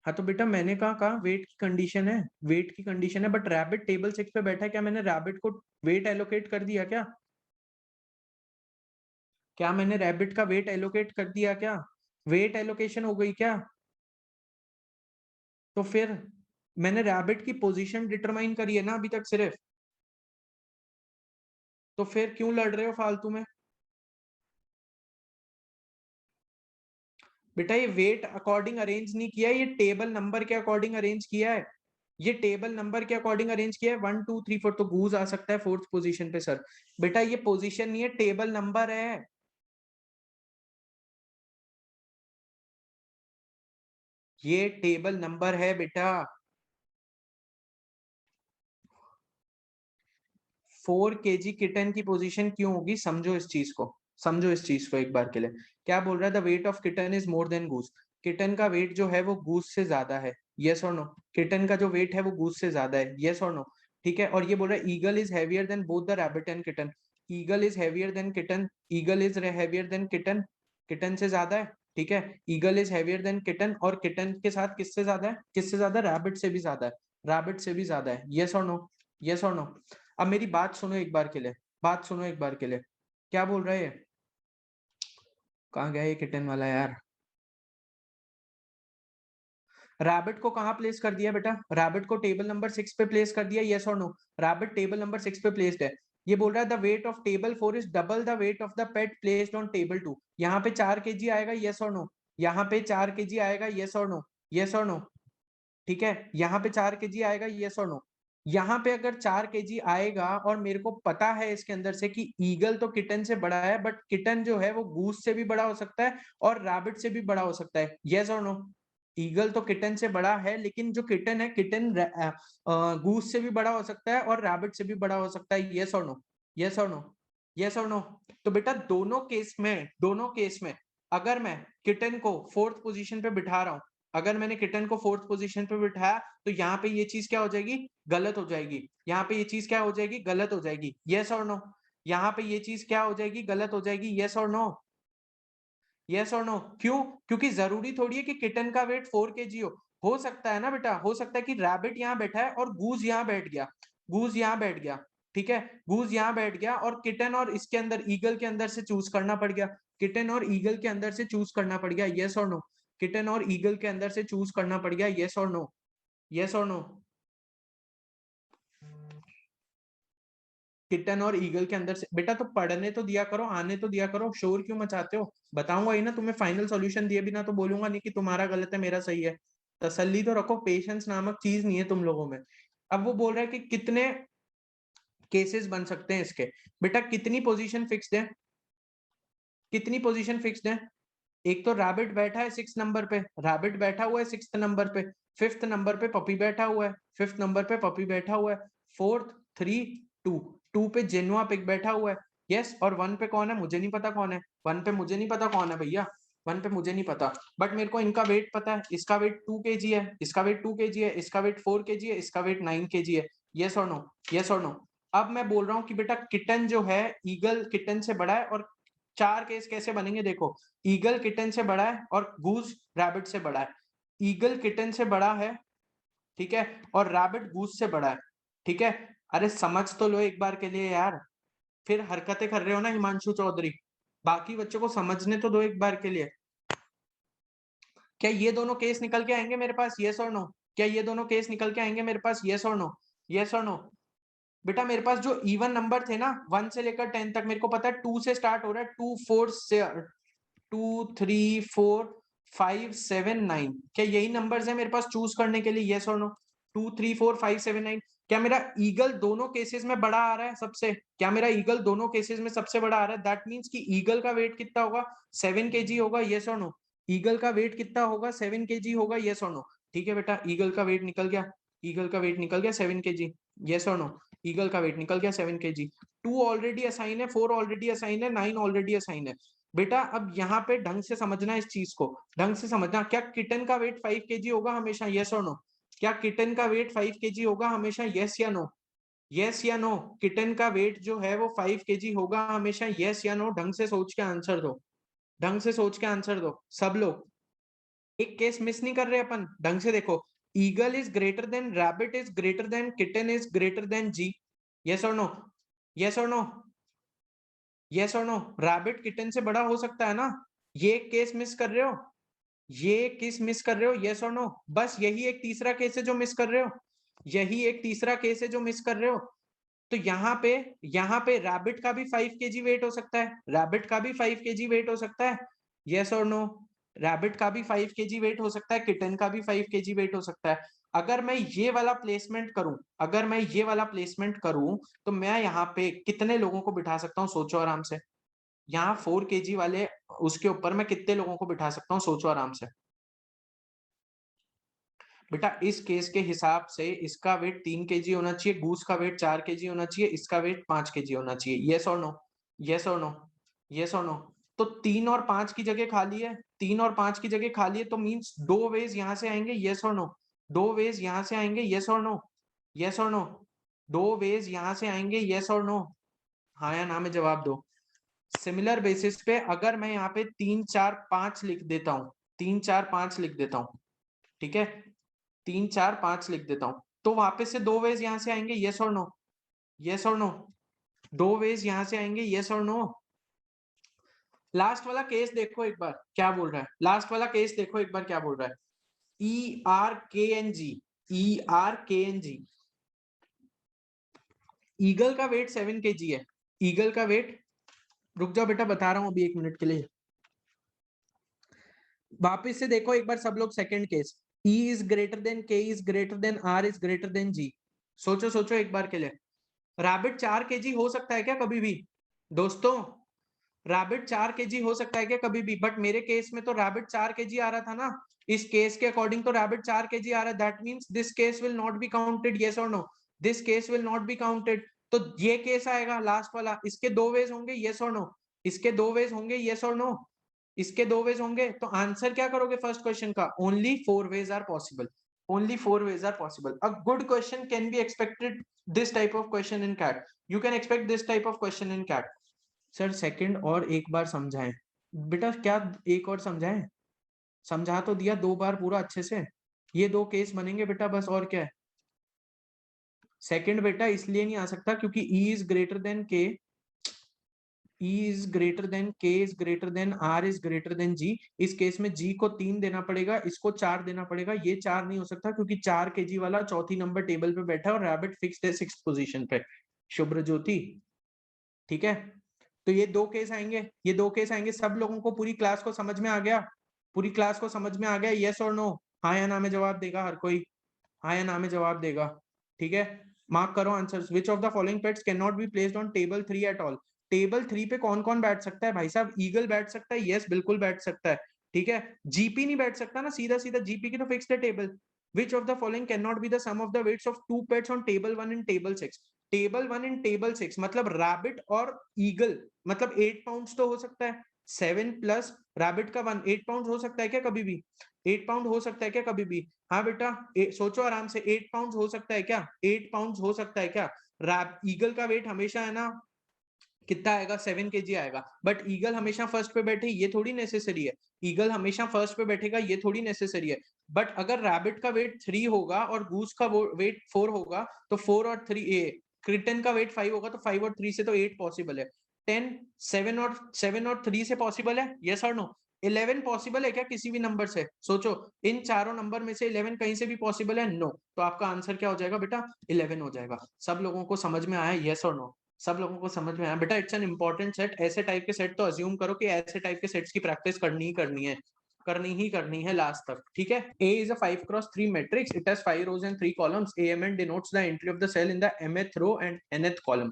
हाँ तो बेटा मैंने कहा वेट की कंडीशन है, वेट की कंडीशन है, बट रैबिट टेबल 6 पे बैठा है, क्या मैंने रैबिट को वेट एलोकेट कर दिया क्या, क्या मैंने रैबिट का वेट एलोकेट कर दिया क्या, वेट एलोकेशन हो गई क्या? तो फिर मैंने रैबिट की पोजीशन डिटरमाइन करी है ना अभी तक सिर्फ, तो फिर क्यों लड़ रहे हो फालतू में? बेटा ये वेट अकॉर्डिंग अरेंज नहीं किया है, ये टेबल नंबर के अकॉर्डिंग अरेंज किया है, ये टेबल नंबर के अकॉर्डिंग अरेंज किया है। 1 2 3 4 तो गूज आ सकता है 4th पोजीशन पे सर। बेटा ये पोजीशन नहीं है, टेबल नंबर है। ये टेबल नंबर है बेटा। 4 kg किटन की पोजीशन क्यों होगी, समझो इस चीज को, समझो इस चीज को एक बार के लिए। क्या बोल रहा है, the weight of kitten is more then goose, kitten का वेट जो है वो गूस से ज्यादा है, यस और नो, किटन का जो वेट है वो गूस से ज्यादा है, यस और नो, ठीक है। और ये बोल रहा है eagle is heavier than both the rabbit and kitten, eagle is heavier than kitten, eagle is heavier than kitten, kitten से ज्यादा है, ठीक है। Eagle is heavier than kitten, और किटन के साथ किससे ज्यादा है, किससे ज्यादा, रैबिट से भी ज्यादा है, रैबिट से भी ज्यादा है, यस और नो, यस और नो। अब मेरी बात सुनो एक बार के लिए, बात सुनो एक बार के लिए, क्या बोल रहा है ये, कहाँ गया ये किटन वाला यार, रैबिट को कहाँ प्लेस कर दिया बेटा, रैबिट को टेबल नंबर 6 पे प्लेस कर दिया, यस और नो, रैबिट टेबल नंबर 6 पे प्लेस्ड है। ये बोल रहा है the weight of table 4 is double the weight of the pet placed on table 2, यहाँ पे 4 kg आएगा, यस और नो, यहाँ पे 4 kg आएगा, यस और नो, यस और नो, ठीक है, यहाँ पे 4 kg आएगा, यस और नो। यहाँ पे अगर 4 kg आएगा और मेरे को पता है इसके अंदर से कि ईगल तो किटन से बड़ा है, बट किटन जो है वो गूस से भी बड़ा हो सकता है और रैबिट से भी बड़ा हो सकता है, यस और नो। ईगल तो किटन से बड़ा है, लेकिन जो किटन है, किटन गूस से भी बड़ा हो सकता है और रैबिट से भी बड़ा हो सकता है, यस और नो, यस और नो, यस और नो। तो बेटा दोनों केस में अगर मैं किटन को 4th पोजीशन पे बिठा रहा हूं, अगर मैंने किटन को 4th पोजीशन पे बिठाया, तो यहाँ पे ये चीज क्या हो जाएगी, गलत हो जाएगी, यहाँ पे ये चीज क्या हो जाएगी, गलत हो जाएगी, यस और नो, यहाँ पे ये चीज क्या हो जाएगी, गलत हो जाएगी, यस और नो, यस और नो। क्यों? क्योंकि जरूरी थोड़ी है कि किटन का वेट 4 kg हो सकता है ना बेटा, हो सकता है कि रैबिट यहाँ बैठा है और गूज यहाँ बैठ गया, गूज यहाँ बैठ गया, ठीक है, गूज यहाँ बैठ गया, और किटन और इसके अंदर ईगल के अंदर से चूज करना पड़ गया, किटन और ईगल के अंदर से चूज करना पड़ गया, यस और नो, किटन और ईगल के अंदर से चूज करना पड़ गया, यस और नो, यस और नो, किटन और ईगल के अंदर से। बेटा तो पढ़ने तो दिया करो, आने तो दिया करो, शोर क्यों मचाते हो, बताऊंगा ही ना तुम्हें, फाइनल सॉल्यूशन दिए बिना तो बोलूंगा नहीं कि तुम्हारा गलत है मेरा सही है, तसल्ली तो रखो, पेशेंस नामक चीज नहीं है तुम लोगों में। अब वो बोल रहा है कि कितने केसेस बन सकते हैं इसके, बेटा कितनी पोजीशन फिक्स्ड है, कितनी पोजीशन फिक्स्ड है, एक तो रैबिट बैठा है 6 नंबर पे, रैबिट बैठा हुआ है 6th नंबर पे, 5th नंबर पे पपी बैठा हुआ है, 5th नंबर पे पपी बैठा हुआ है, 4th 3 2 2 पे जेनुआ पिग बैठा हुआ है, यस, और 1 पे कौन है, मुझे नहीं पता कौन है, 1 पे मुझे नहीं पता कौन है भैया, 1 पे मुझे नहीं पता, बट मेरे को इनका वेट पता है, इसका वेट 2 kg है, इसका वेट 2 kg है, इसका वेट 4 kg है, इसका वेट 9 kg है, यस और नो, यस और नो। अब मैं बोल रहा हूँ कि बेटा किटन जो है, ईगल किटन से बड़ा है, और 4 केस कैसे बनेंगे देखो, ईगल किटन से बड़ा है और गूज रैबिट से बड़ा है, ईगल किटन से बड़ा है, ठीक है, और रैबिट गूज से बड़ा है, ठीक है। अरे समझ तो लो एक बार के लिए यार, फिर हरकतें कर रहे हो ना हिमांशु चौधरी, बाकी बच्चों को समझने तो दो एक बार के लिए। क्या ये दोनों केस निकल के आएंगे मेरे पास, यस और नो, क्या ये दोनों केस निकल के आएंगे मेरे पास, यस और नो, यस और नो। बेटा मेरे पास जो इवन नंबर थे ना 1 से लेकर 10 तक, मेरे को पता है 2 से स्टार्ट हो रहा है, 2 4 से 2 3 4 5 7 9, क्या यही नंबर्स है मेरे पास चूज करने के लिए, यस और नो, 2 3 4 5 7 9। क्या मेरा ईगल दोनों केसेस में बड़ा आ रहा है सबसे, क्या मेरा ईगल दोनों केसेस में सबसे बड़ा आ रहा है, दैट मींस कि ईगल का वेट कितना होगा, 7 kg होगा, यस और नो, ईगल का वेट कितना होगा, 7 kg होगा, यस और नो, ठीक है बेटा, ईगल का वेट निकल गया, ईगल का वेट निकल गया 7 kg, यस और नो? ईगल का वेट निकल गया 7 kg। 2 ऑलरेडी असाइन है, 4 ऑलरेडी असाइन है, 9 ऑलरेडी असाइन है। बेटा अब यहाँ पे ढंग से समझना इस चीज को, ढंग से समझना। क्या किटन का वेट 5 kg होगा हमेशा? यस और नो? क्या किटन का वेट 5 kg होगा हमेशा? यस या नो? यस या नो? किटन का वेट जो है वो 5 kg होगा हमेशा? यस या नो? ढंग से सोच के आंसर दो, ढंग से सोच के आंसर दो सब लोग। एक केस मिस नहीं कर रहे अपन, ढंग से देखो। Eagle is greater than, rabbit is greater than, kitten is greater than G. Yes और नो? यस और नो? यस और नो? रैबिट किटन से बड़ा हो सकता है ना? ये केस मिस कर रहे हो, ये किस मिस कर रहे हो? यस और नो? बस यही एक तीसरा केस है जो मिस कर रहे हो, यही एक तीसरा केस है जो मिस कर रहे हो। तो यहाँ पे रैबिट का भी 5 kg वेट हो सकता है, रैबिट का भी 5 kg वेट हो सकता है। यस और नो? रैबिट का भी 5 kg वेट हो सकता है, किटन का भी 5 kg वेट हो सकता है। अगर मैं ये वाला प्लेसमेंट करूं, अगर मैं ये वाला प्लेसमेंट करूं, तो मैं यहाँ पे कितने लोगों को बिठा सकता हूँ? सोचो आराम से। यहाँ 4 kg वाले उसके ऊपर मैं कितने लोगों को बिठा सकता हूँ? सोचो आराम से। बेटा इस केस के हिसाब से इसका वेट 3 kg होना चाहिए, गूस का वेट 4 kg होना चाहिए, इसका वेट 5 kg होना चाहिए। यस और नो? यस और नो? यस और नो? तो 3 और 5 की जगह खाली है, 3 और 5 की जगह खाली है, तो मींस 2 वेज यहाँ से आएंगे। यस और नो? 2 वेज यहाँ से आएंगे। यस और नो? यस और नो? 2 वेज यहाँ से आएंगे। यस और नो? हाँ या ना में जवाब दो। सिमिलर बेसिस पे अगर मैं यहाँ पे 3 4 5 लिख देता हूँ, 3 4 5 लिख देता हूँ, ठीक है, 3 4 5 लिख देता हूँ, तो वापस से 2 वेज यहाँ से आएंगे। यस और नो? यस और नो? 2 वेज यहाँ से आएंगे। यस और नो? लास्ट वाला केस देखो एक बार क्या बोल रहा है, लास्ट वाला केस देखो एक बार क्या बोल रहा है। ERKNG, ERKNG, ईगल का वेट 7 kg है, ईगल का वेट, रुक जाओ बेटा बता रहा हूं अभी 1 मिनट के लिए। वापिस से देखो एक बार सब लोग second case, E is greater then, K is greater then, R is greater then G। सोचो सोचो एक बार के लिए। रैबिट 4 kg हो सकता है क्या कभी भी? दोस्तों रैबिट 4 kg हो सकता है क्या कभी भी? बट मेरे केस में तो रैबिट 4 kg आ रहा था ना, इस केस के अकॉर्डिंग तो रैबिट 4 kg आ रहा है, that means this case will not be counted. Yes और no? This case will not be counted. तो ये केस आएगा लास्ट वाला, इसके 2 वेज होंगे। यस और नो? इसके 2 वेज होंगे। यस और नो? इसके 2 वेज होंगे। तो आंसर क्या करोगे फर्स्ट क्वेश्चन का? Only 4 ways are possible, only 4 ways are possible. A good question can be expected, this type of question in CAT. You can expect this type of question in CAT. Sir second और एक बार समझाएं बेटा। क्या एक और समझाएं? समझा तो दिया 2 बार पूरा अच्छे से। ये 2 केस बनेंगे बेटा बस, और क्या है। सेकंड बेटा इसलिए नहीं आ सकता क्योंकि E is greater then K, E is greater then, K is greater then, R is greater then G। इस केस में G को 3 देना पड़ेगा, इसको 4 देना पड़ेगा। ये 4 नहीं हो सकता क्योंकि 4 kg वाला चौथी नंबर टेबल पे बैठा है और रैबिट फिक्स्ड है 6th पोजीशन पे। शुभ्र ज्योति, ठीक है। तो ये 2 केस आएंगे, ये 2 केस आएंगे। सब लोगों को पूरी क्लास को समझ में आ गया? पूरी क्लास को समझ में आ गया? यस और नो? हाँ या ना में जवाब देगा हर कोई, हाँ या ना में जवाब देगा, ठीक है। मार्क करो answers. Which of the following pets can not be placed on table 3 at all? Table 3 पे कौन कौन बैठ सकता है भाई साहब? ईगल बैठ सकता है, यस बिल्कुल बैठ सकता है, ठीक है। जीपी नहीं बैठ सकता ना, सीधा सीधा जीपी की तो फिक्स्ड है table. Which of the following can not be the sum of the weights of 2 pets on table 1 and table 6? Table 1 and table 6 मतलब रैबिट और ईगल, मतलब 8 पाउंड तो हो सकता है। 7 प्लस रैबिट का 1, 8 पाउंड हो सकता है क्या कभी भी? 8 पाउंड हो सकता है क्या कभी भी? हाँ बेटा सोचो आराम से, 8 पाउंड हो सकता है क्या? 8 पाउंड हो सकता है क्या? ईगल का वेट हमेशा है ना कितना आएगा? 7 kg आएगा। बट ईगल हमेशा फर्स्ट पे बैठे ये थोड़ी नेसेसरी है, ईगल हमेशा फर्स्ट पे बैठेगा ये थोड़ी नेसेसरी है। बट अगर रैबिट का वेट 3 होगा और गूस का वेट 4 होगा, तो 4 और 3 क्रिटन का वेट 5 होगा, तो 5 और 3 से तो 8 पॉसिबल है। 10 7 और 3 से पॉसिबल है? यस और नो? 11 पॉसिबल है क्या किसी भी नंबर से? सोचो इन चारों नंबर में से 11 कहीं से भी पॉसिबल है? नो। तो आपका आंसर क्या हो जाएगा बेटा? 11 हो जाएगा। सब लोगों को समझ में आया? यस और नो? सब लोगों को समझ में आया? बेटा इट्स एन इंपॉर्टेंट सेट। ऐसे टाइप के सेट तो अज्यूम करो कि ऐसे टाइप के सेट्स की प्रैक्टिस करनी ही करनी है, करनी ही करनी है लास्ट तक, ठीक है। A is a 5x3 matrix. It has 5 rows and 3 columns. AMN denotes the entry of the cell in the mth row and nth column.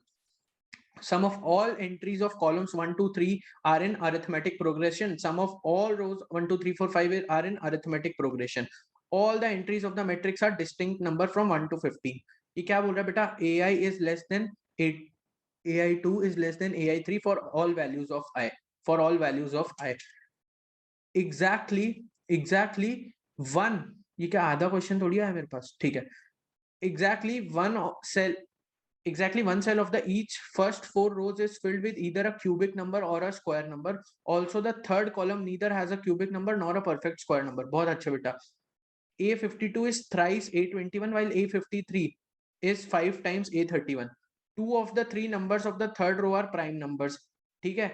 Sum of all entries of columns 1 2 3 are in arithmetic progression. Sum of all rows 1 2 3 4 5 are in arithmetic progression. All the entries of the matrix are distinct number from 1 to 15. ये क्या बोल रहा है बेटा, AI is less than AI2 is less than AI3 for all values of I, for all values of I. exactly one, ये क्या आधा question थोड़ी है मेरे पास, ठीक है। exactly one cell of the each first 4 rows is filled with either a cubic number or a square number. Also the third column neither has a cubic number nor a perfect square number. बहुत अच्छा बेटा। A52 is thrice A21 while A53 is 5 times A31. Two of the three numbers of the third row are prime numbers. ठीक है,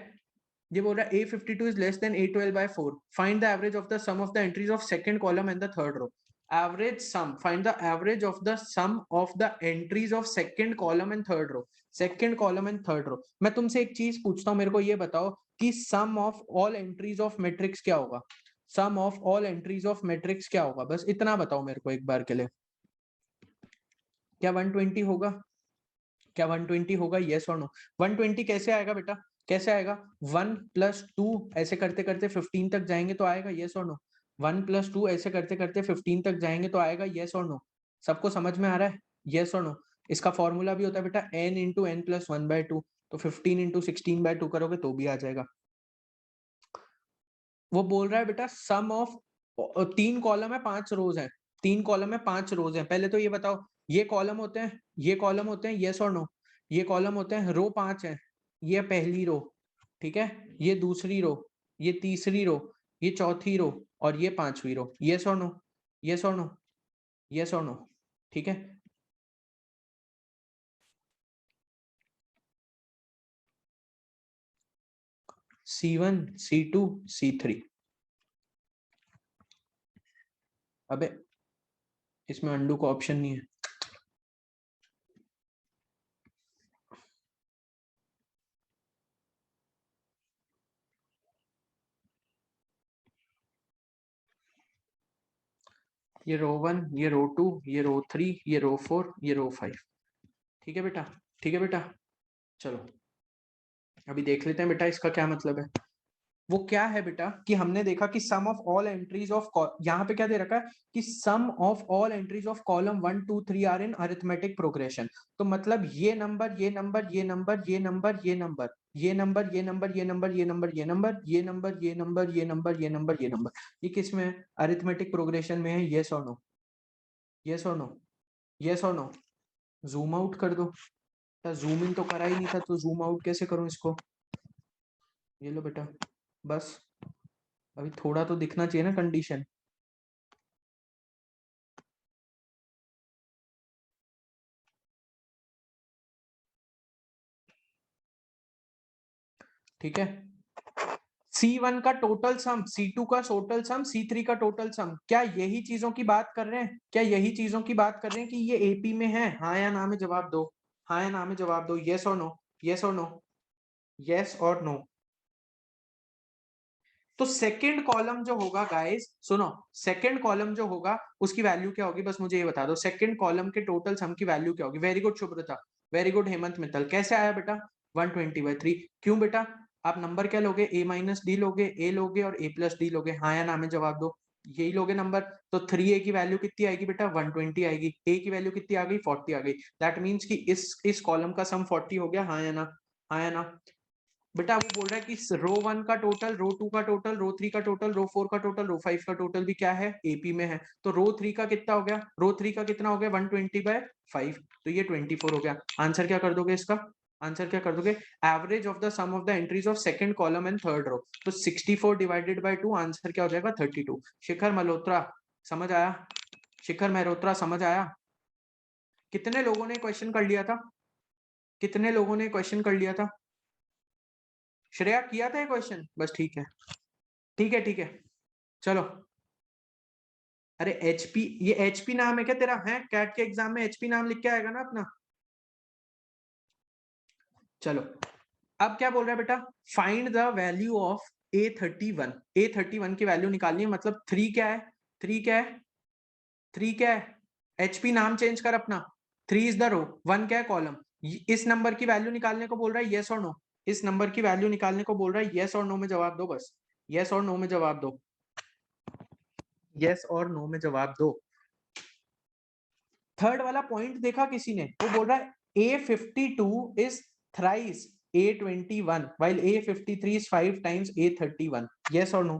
ये बोल रहा है A52 is less than A12 by 4. Find the average of the sum of the entries of second column and the third row. Average sum, find the average of the sum of the entries of second column and third row. Second column and third row. मैं तुमसे एक चीज पूछता हूँ, मेरे को ये बताओ कि sum of all entries of matrix क्या होगा? Sum of all entries of matrix क्या होगा? बस इतना बताओ मेरे को एक बार के लिए। क्या 120 होगा? क्या 120 होगा? यस और नो? 120 कैसे आएगा बेटा? कैसे आएगा? 1 + 2 ऐसे करते करते 15 तक जाएंगे तो आएगा, यस और नो? 1 + 2 ऐसे करते करते 15 तक जाएंगे तो आएगा, यस और नो? सबको समझ में आ रहा है? यस और नो? इसका फॉर्मूला भी होता है बेटा n × n + 1/2, तो 15 × 16/2 करोगे तो भी आ जाएगा। वो बोल रहा है बेटा सम ऑफ 3 कॉलम है 5 रोज है, 3 कॉलम है 5 रोज है। पहले तो ये बताओ, ये कॉलम होते हैं, ये कॉलम होते हैं, यस और नो? ये कॉलम होते हैं, रो 5 है, ये पहली रो, ठीक है, ये दूसरी रो, ये तीसरी रो, ये चौथी रो और ये पांचवी रो, यस और नो? यस और नो? यस और नो? ठीक है। C1 C2 C3। अबे इसमें अंडू का ऑप्शन नहीं है। ये रो 1, ये रो 2, ये रो 3, ये रो 4, ये रो 5। ठीक है बेटा, ठीक है बेटा। चलो अभी देख लेते हैं बेटा इसका क्या मतलब है। वो क्या है बेटा कि हमने देखा कि sum of all entries of, यहाँ पे क्या दे रखा है कि sum of all entries of column 1 2 3 are in arithmetic progression. तो मतलब ये नंबर, ये नंबर, ये नंबर, ये नंबर, ये नंबर, ये नंबर, ये नंबर, ये नंबर, ये नंबर, ये नंबर, ये नंबर, ये नंबर, ये नंबर, ये नंबर, ये नंबर, ये किस में है? अरिथमेटिक प्रोग्रेशन में है, यस और नो? यस और नो? यस और नो? जूम आउट कर दो। जूम इन तो करा ही नहीं था तो जूम आउट कैसे करूं इसको? ये लो बेटा, बस अभी थोड़ा तो दिखना चाहिए ना कंडीशन। ठीक है, C1 का टोटल सम, C2 का टोटल सम, C3 का टोटल सम, क्या यही चीजों की बात कर रहे हैं? क्या यही चीजों की बात कर रहे हैं कि ये AP में है? हाँ या ना में जवाब दो, हाँ या ना में जवाब दो, यस और नो? यस और नो? यस और नो? तो सेकंड कॉलम जो होगा गाइस, सुनो, सेकंड कॉलम जो होगा उसकी वैल्यू क्या होगी, बस मुझे ये बता दो, सेकंड कॉलम के टोटल सम की वैल्यू क्या होगी? Very good शुभ्रता, very good Hemant Mittal. कैसे आया बेटा? 120/3। क्यों बेटा? आप नंबर क्या लोगे? A-D लोगे, A लोगे और A+D लोगे, हाँ या ना में जवाब दो, यही लोगे नंबर। तो 3A की वैल्यू कितनी आएगी बेटा? 120 आएगी। A की वैल्यू कितनी आ गई? 40 आ गई। दैट मीन्स कि इस कॉलम का सम 40 हो गया, हाँ या ना? हाँ या ना? बेटा वो बोल रहा है कि रो 1 का टोटल, रो 2 का टोटल, रो 3 का टोटल, रो 4 का टोटल, रो 5 का टोटल भी क्या है? AP में है। तो रो 3 का कितना हो गया? रो 3 का कितना हो गया? 120/5, तो ये 24 हो गया। आंसर क्या कर दोगे इसका? आंसर क्या कर दोगे? Average of the sum of the entries of second column and third row, तो 64/2 आंसर क्या हो जाएगा? 32। शिखर मल्होत्रा समझ आया? शिखर मल्होत्रा समझ आया? कितने लोगों ने क्वेश्चन कर लिया था? कितने लोगों ने क्वेश्चन कर लिया था? श्रेया किया था ये क्वेश्चन? बस ठीक है, ठीक है, ठीक है। चलो, अरे HP, ये HP नाम है क्या तेरा? है कैट के एग्जाम में HP नाम लिख के आएगा ना अपना? चलो, अब क्या बोल रहा है बेटा? Find the value of A31। A31 की वैल्यू निकालनी है, मतलब 3 क्या है? 3 क्या है? 3 क्या है? HP नाम चेंज कर अपना। 3 इज द रो, 1 क्या है? कॉलम। इस नंबर की वैल्यू निकालने को बोल रहा है, यस और नो? इस नंबर की वैल्यू निकालने को बोल रहा है, यस और नो में जवाब दो, बस यस और नो में जवाब दो, यस और नो में जवाब दो। थर्ड वाला पॉइंट देखा किसी ने, वो बोल रहा है A52 is thrice A21 while A53 is 5 times A31. Yes or no?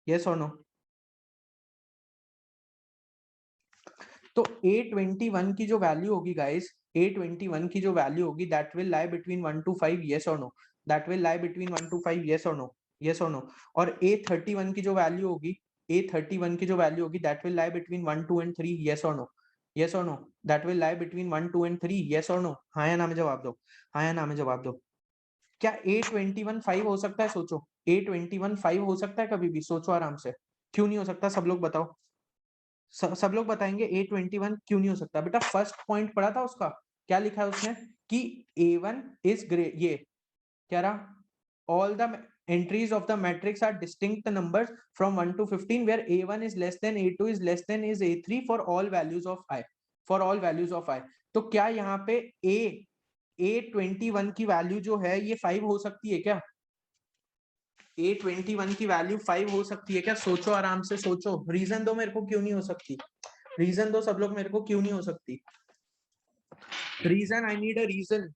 Yes or no? तो A21 की जो वैल्यू होगी गाइस, A21 की जो वैल्यू होगी that will lie between 1 to 5. yes or no? That will lie between 1 to 5. yes or no? yes or no? और A31 की जो वैल्यू होगी, A31 की जो वैल्यू होगी that will lie between 1 2 and 3. yes or no? yes or no? That will lie between 1 2 and 3. yes or no? हाँ या ना में जवाब दो, हाँ या ना में जवाब दो। क्या A21 5 हो सकता है? सोचो, A21 5 हो सकता है कभी भी? सोचो आराम से, क्यों नहीं हो सकता? सब लोग बताओ, सब लोग बताएंगे A21 क्यों नहीं हो सकता। बेटा फर्स्ट पॉइंट पढ़ा था उसका, क्या लिखा है उसने कि A1 इज ग्रेट, ये क्या रहा, all the entries of the matrix are distinct numbers from 1 to 15 where A1 is less than A2 is less than is A3 for all values of I, for all values of I। तो क्या यहाँ पे A21 की value जो है ये 5 हो सकती है क्या? A21 की वैल्यू 5 हो सकती है क्या? सोचो आराम से, सोचो, रीजन दो मेरे को क्यों नहीं हो सकती, रीजन दो सब लोग मेरे को क्यों नहीं हो सकती, reason, I need a reason,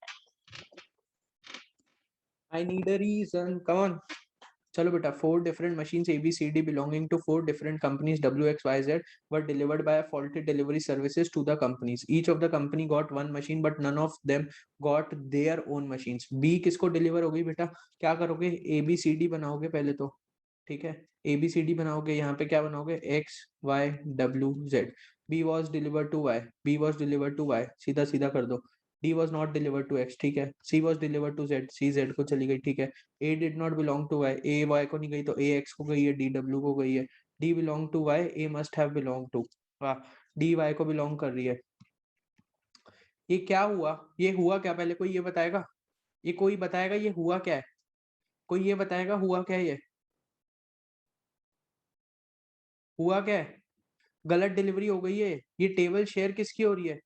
I need a reason, come on. चलो बेटा, 4 different machines ABCD belonging to 4 different companies WXYZ were delivered by a faulty delivery services to the companies. Each of the company got one machine but none of them got their own machines. B किसको deliver हो गई बेटा? क्या करोगे? ABCD बनाओगे पहले तो, ठीक है, ABCD बनाओगे, यहाँ पे क्या बनाओगे? X Y W Z. B was delivered to Y, B was delivered to Y, सीधा सीधा कर दो। D was not delivered to X, ठीक है। C was delivered to Z, C Z को चली गई, ठीक है। A did not belong to Y, A Y को नहीं गई तो A X को गई है, D W को गई है। D belong to Y, A must have belong to, वाह, D Y को belong कर रही है। ये क्या हुआ? ये हुआ क्या? पहले कोई ये बताएगा, ये कोई बताएगा ये हुआ क्या है? कोई ये बताएगा हुआ क्या है? हुआ क्या है? गलत डिलीवरी हो गई है। ये टेबल शेयर किसकी हो रही है?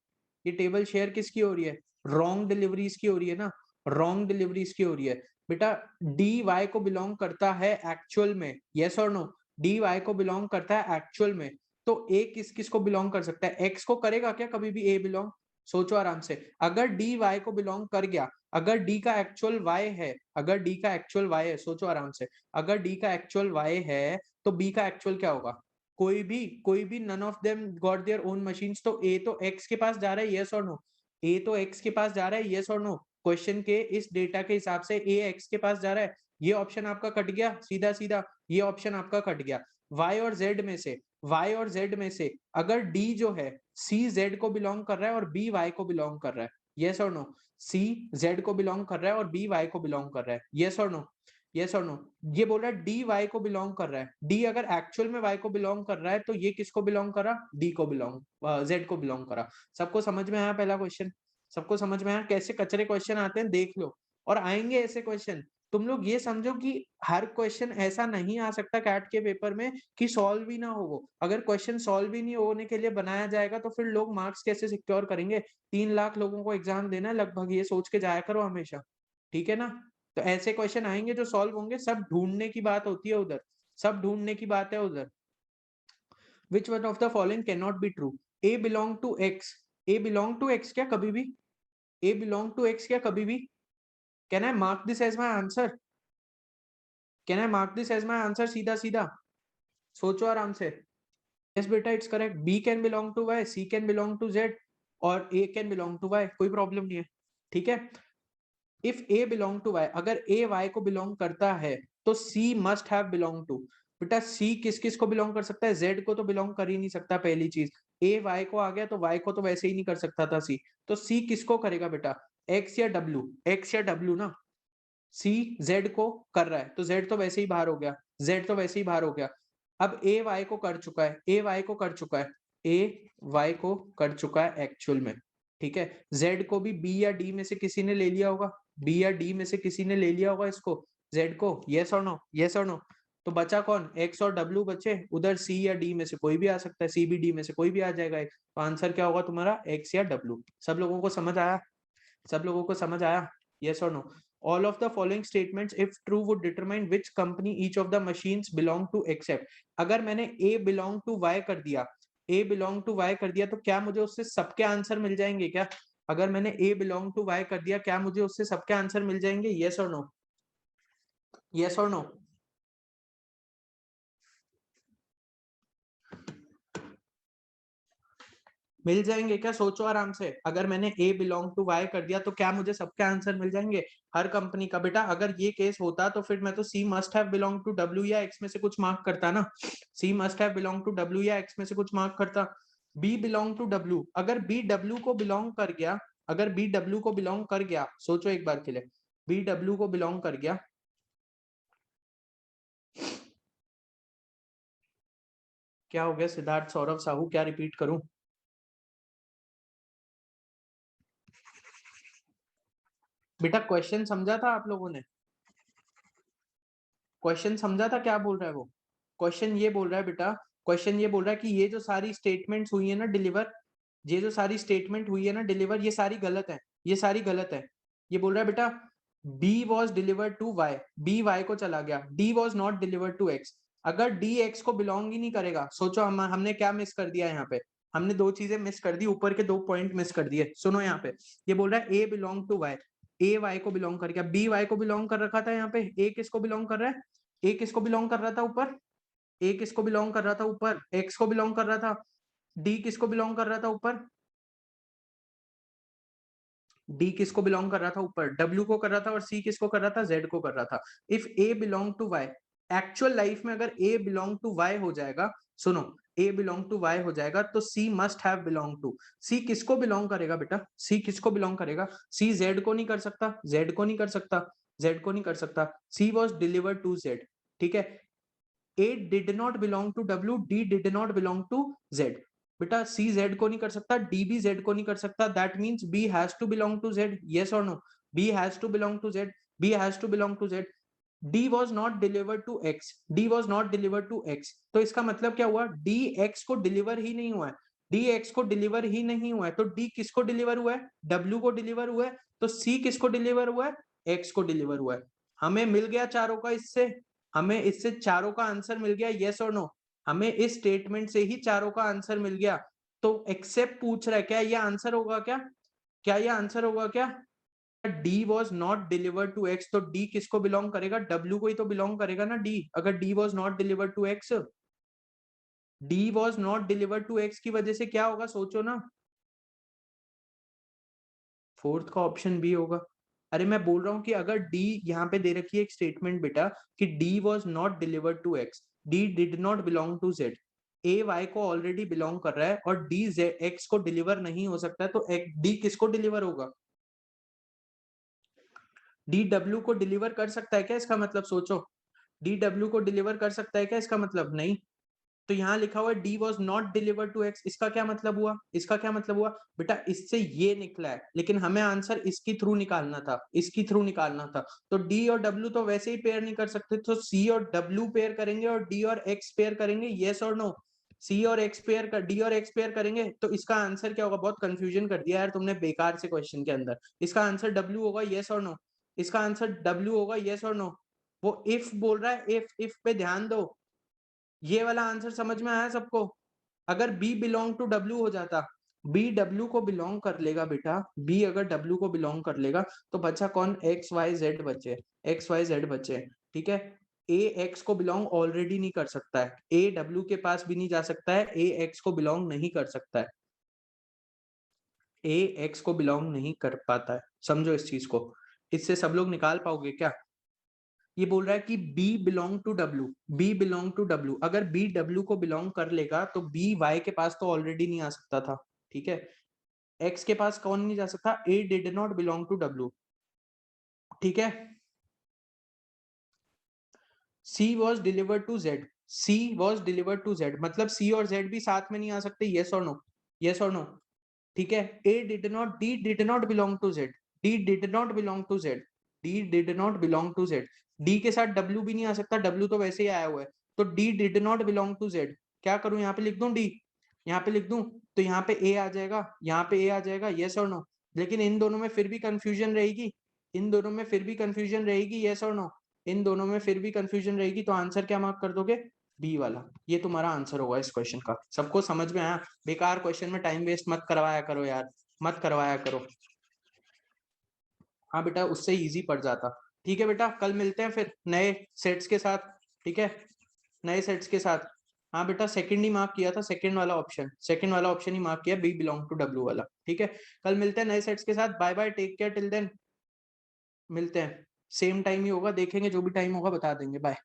ये टेबल शेयर किसकी हो रही है? रॉन्ग डिलीवरीज की हो रही है ना, रॉन्ग डिलीवरीज की हो रही है। बेटा डी वाई को बिलोंग करता है एक्चुअल में, यस और नो? डी वाई को बिलोंग करता है एक्चुअल में। तो ए किस किस को बिलोंग कर सकता है? एक्स को करेगा क्या कभी भी ए बिलोंग? सोचो आराम से, अगर डी वाई को बिलोंग कर गया, अगर डी का एक्चुअल वाई है, अगर डी का एक्चुअल वाई है, सोचो आराम से, अगर डी का एक्चुअल वाई है तो बी का एक्चुअल क्या होगा? कोई भी none of them got their own machines, तो ए तो एक्स के पास जा रहा है, यस और नो? ए तो एक्स के पास जा रहा है, यस और नो? क्वेश्चन के इस डेटा के हिसाब से ए एक्स के पास जा रहा है, ये ऑप्शन आपका कट गया सीधा सीधा, ये ऑप्शन आपका कट गया। वाई और जेड में से, वाई और जेड में से अगर डी जो है सी जेड को बिलोंग कर रहा है और बी वाई को बिलोंग कर रहा है, यस और नो? सी जेड को बिलोंग कर रहा है और बी वाई को बिलोंग कर रहा है, यस और नो? यस और नो? ये बोल रहा है डी वाई को बिलोंग कर रहा है, डी अगर एक्चुअल में वाई को बिलोंग कर रहा है तो ये किसको बिलोंग करा? डी को बिलोंग, जेड को बिलोंग करा। सबको समझ में आया पहला क्वेश्चन? सबको समझ में आया कैसे कचरे क्वेश्चन आते हैं? देख लो, और आएंगे ऐसे क्वेश्चन। तुम लोग ये समझो कि हर क्वेश्चन ऐसा नहीं आ सकता कैट के पेपर में कि सॉल्व ही ना हो वो। अगर क्वेश्चन सॉल्व ही नहीं होने के लिए बनाया जाएगा तो फिर लोग मार्क्स कैसे सिक्योर करेंगे? 3 लाख लोगों को एग्जाम देना है लगभग, ये सोच के जाया करो हमेशा, ठीक है ना? तो ऐसे क्वेश्चन आएंगे जो सॉल्व होंगे, सब ढूंढने की बात होती है उधर, सब ढूंढने की बात है उधर। Which one of the following can not be true? A belong to X, A belong to X क्या कभी भी? ए बिलोंग टू एक्स क्या कभी भी? Can I mark this as my answer? Can I mark this as my answer? सीधा सीधा सोचो आराम से। यस बेटा, it's correct. B can belong to Y, C can belong to Z और A can belong to Y, कोई problem नहीं है, ठीक है। If A belong to Y, अगर ए वाई को बिलोंग करता है तो C must have belong to. बेटा सी किस किस को बिलोंग कर सकता है? जेड को तो बिलोंग कर ही नहीं सकता, पहली चीज। ए वाई को आ गया तो वाई को तो वैसे ही नहीं कर सकता था सी, तो सी किसको करेगा बेटा? एक्स या डब्ल्यू? एक्स या डब्ल्यू ना। सी जेड को कर रहा है तो जेड तो वैसे ही बाहर हो गया, जेड तो वैसे ही बाहर हो गया। अब ए वाई को कर चुका है, ए वाई को कर चुका है, ए वाई को कर चुका है एक्चुअल में, ठीक है। जेड को भी बी या डी में से किसी ने ले लिया होगा, बी या डी में से किसी ने ले लिया होगा इसको, जेड को, यस और नो? यस और नो? तो बचा कौन? एक्स और डब्ल्यू बचे, उधर सी या डी में से कोई भी आ सकता है, सी बी डी में से कोई भी आ जाएगा एक। तो आंसर क्या होगा तुम्हारा? एक्स या डब्ल्यू। सब लोगों को समझ आया? सब लोगों को समझ आया? यस और no? All of the following statements if true would determine which company each of the machines belong to except, अगर मैंने A belong to Y कर दिया ए बिलोंग टू वाई कर दिया तो क्या मुझे उससे सबके आंसर मिल जाएंगे क्या? अगर मैंने ए बिलोंग टू वाई कर दिया, क्या मुझे उससे सबके आंसर मिल जाएंगे? यस और नो? यस और नो? मिल जाएंगे क्या? सोचो आराम से। अगर मैंने ए बिलोंग टू वाई कर दिया तो क्या मुझे सबके आंसर मिल जाएंगे हर कंपनी का? बेटा अगर ये केस होता तो फिर मैं तो C must have belong to W या एक्स में से कुछ मार्क करता ना। C must have belong to W या एक्स में से कुछ मार्क करता। बी बिलोंग टू डब्ल्यू, अगर बी डब्ल्यू को बिलोंग कर गया, अगर बी डब्ल्यू को बिलोंग कर गया, सोचो एक बार के लिए, बी डब्ल्यू को बिलोंग कर गया, क्या हो गया सिद्धार्थ सौरभ साहू, क्या रिपीट करूं? बेटा क्वेश्चन समझा था आप लोगों ने? क्वेश्चन समझा था क्या बोल रहा है वो? क्वेश्चन ये बोल रहा है बेटा, क्वेश्चन ये बोल रहा है कि ये जो सारी स्टेटमेंट्स हुई है ना डिलीवर, ये जो सारी स्टेटमेंट हुई है ना डिलीवर, ये सारी गलत है, ये सारी गलत है। ये बोल रहा है बेटा B was delivered to Y, B Y को चला गया, D was not delivered to X। अगर D X को बिलोंग ही नहीं करेगा, सोचो हमने क्या मिस कर दिया यहाँ पे? हमने दो चीजें मिस कर दी, ऊपर के दो पॉइंट मिस कर दिए। सुनो यहाँ पे, ये बोल रहा है A belong to Y, A Y को बिलोंग कर गया, B Y को बिलोंग कर रखा था यहाँ पे, A किसको बिलोंग कर रहा है? A किसको बिलोंग कर रहा था ऊपर? A किसको बिलोंग कर रहा था ऊपर? X को बिलोंग कर रहा था। D किसको बिलोंग कर रहा था ऊपर? डी किसको बिलोंग कर रहा था ऊपर? डब्ल्यू को कर रहा था। और सी किसको कर रहा था? जेड को कर रहा था। If A belong to Y, actual life में अगर ए बिलोंग टू वाई हो जाएगा, सुनो, ए बिलोंग टू वाई हो जाएगा तो C must have belong to, सी किसको बिलोंग करेगा बेटा? सी किसको बिलोंग करेगा? सी जेड को नहीं कर सकता, जेड को नहीं कर सकता, जेड को नहीं कर सकता। C was delivered to Z, ठीक है। A did not belong to W, D did not belong to Z. बेटा सी जेड को नहीं कर सकता, डी भी जेड को नहीं कर सकता, that means B has to belong to Z. Yes और no? B has to belong to Z, B has to belong to Z. D was not delivered to X, D was not delivered to X, तो इसका मतलब क्या हुआ? D X को deliver ही नहीं हुआ है, डी एक्स को डिलीवर ही नहीं हुआ है, तो डी किसको डिलीवर हुआ है? डब्ल्यू को डिलीवर हुआ है। तो सी किसको डिलीवर हुआ है? एक्स को डिलीवर हुआ है। हमें मिल गया चारों का इससे, हमें इससे चारों का आंसर मिल गया। यस और नो? हमें इस स्टेटमेंट से ही चारों का आंसर मिल गया। तो एक्सेप्ट पूछ रहा है, क्या ये आंसर होगा क्या? क्या ये आंसर होगा क्या? D was not delivered to X, तो डी किसको बिलोंग करेगा? डब्ल्यू को ही तो बिलोंग करेगा ना डी। अगर D was not delivered to X, D was not delivered to X की वजह से क्या होगा? सोचो ना। फोर्थ का ऑप्शन बी होगा। अरे मैं बोल रहा हूँ कि अगर डी यहाँ पे दे रखी है एक स्टेटमेंट बेटा कि D was not delivered to X, D did not belong to Z, A Y को ऑलरेडी बिलोंग कर रहा है और डी एक्स को डिलीवर नहीं हो सकता है, तो डी किसको डिलीवर होगा? डी डब्ल्यू को डिलीवर कर सकता है क्या? इसका मतलब सोचो, डी डब्ल्यू को डिलीवर कर सकता है क्या? इसका मतलब नहीं। तो यहाँ लिखा हुआ है D was not delivered to X, इसका क्या मतलब हुआ? इसका क्या मतलब हुआ बेटा? इससे ये निकला है, लेकिन हमें आंसर इसकी थ्रू निकालना था, इसकी थ्रू निकालना था। तो डी और डब्ल्यू तो वैसे ही पेयर नहीं कर सकते, तो सी और डब्ल्यू पेयर करेंगे और डी और एक्स पेयर करेंगे। यस और नो? सी और एक्स पेयर कर, डी और एक्स पेयर करेंगे तो इसका आंसर क्या होगा? बहुत कंफ्यूजन कर दिया यार तुमने बेकार से क्वेश्चन के अंदर। इसका आंसर डब्ल्यू होगा। यस और नो? इसका आंसर डब्ल्यू होगा। यस और नो? वो इफ बोल रहा है, इफ पे ध्यान दो। ये वाला आंसर समझ में आया सबको? अगर B बिलोंग टू W हो जाता, B W को बिलोंग कर लेगा बेटा, B अगर W को बिलोंग कर लेगा तो बचा कौन? X Y Z बचे, X Y Z बचे, ठीक है। A X को बिलोंग ऑलरेडी नहीं कर सकता है, A W के पास भी नहीं जा सकता है, A X को बिलोंग नहीं कर सकता है, A X को बिलोंग नहीं कर पाता है। समझो इस चीज को, इससे सब लोग निकाल पाओगे क्या? ये बोल रहा है कि B belong to W, B belong to W, अगर B W को बिलोंग कर लेगा तो B Y के पास तो ऑलरेडी नहीं आ सकता था, ठीक है। X के पास कौन नहीं जा सकता? A did not belong to W, ठीक है। C was delivered to Z, C was delivered to Z, मतलब C और Z भी साथ में नहीं आ सकते। यस और नो? यस और नो? ठीक है। A did not, D did not belong to Z, D did not belong to Z, D did not belong to Z, D के साथ W भी नहीं आ सकता, W तो वैसे ही आया हुआ है, तो D did not belong to Z। क्या करूं? यहाँ पे लिख दूं D, यहाँ पे लिख दूं, तो यहाँ पे A आ जाएगा, यहाँ पे A आ जाएगा। यस और नो? लेकिन इन दोनों में फिर भी कंफ्यूजन रहेगी, इन दोनों में फिर भी कंफ्यूजन रहेगी। यस और नो? इन दोनों में फिर भी कंफ्यूजन रहेगी, तो आंसर क्या मार्क कर दोगे? बी वाला, ये तुम्हारा आंसर होगा इस क्वेश्चन का। सबको समझ में आया? बेकार क्वेश्चन में टाइम वेस्ट मत करवाया करो यार, मत करवाया करो। हाँ बेटा, उससे इजी पड़ जाता। ठीक है बेटा, कल मिलते हैं फिर नए सेट्स के साथ। ठीक है, नए सेट्स के साथ। हाँ बेटा, सेकंड ही मार्क किया था, सेकंड वाला ऑप्शन ही मार्क किया, बी बिलोंग टू डब्ल्यू वाला। ठीक है, कल मिलते हैं नए सेट्स के साथ। Bye bye, take care till then. मिलते हैं, सेम टाइम ही होगा, देखेंगे जो भी टाइम होगा बता देंगे। बाय।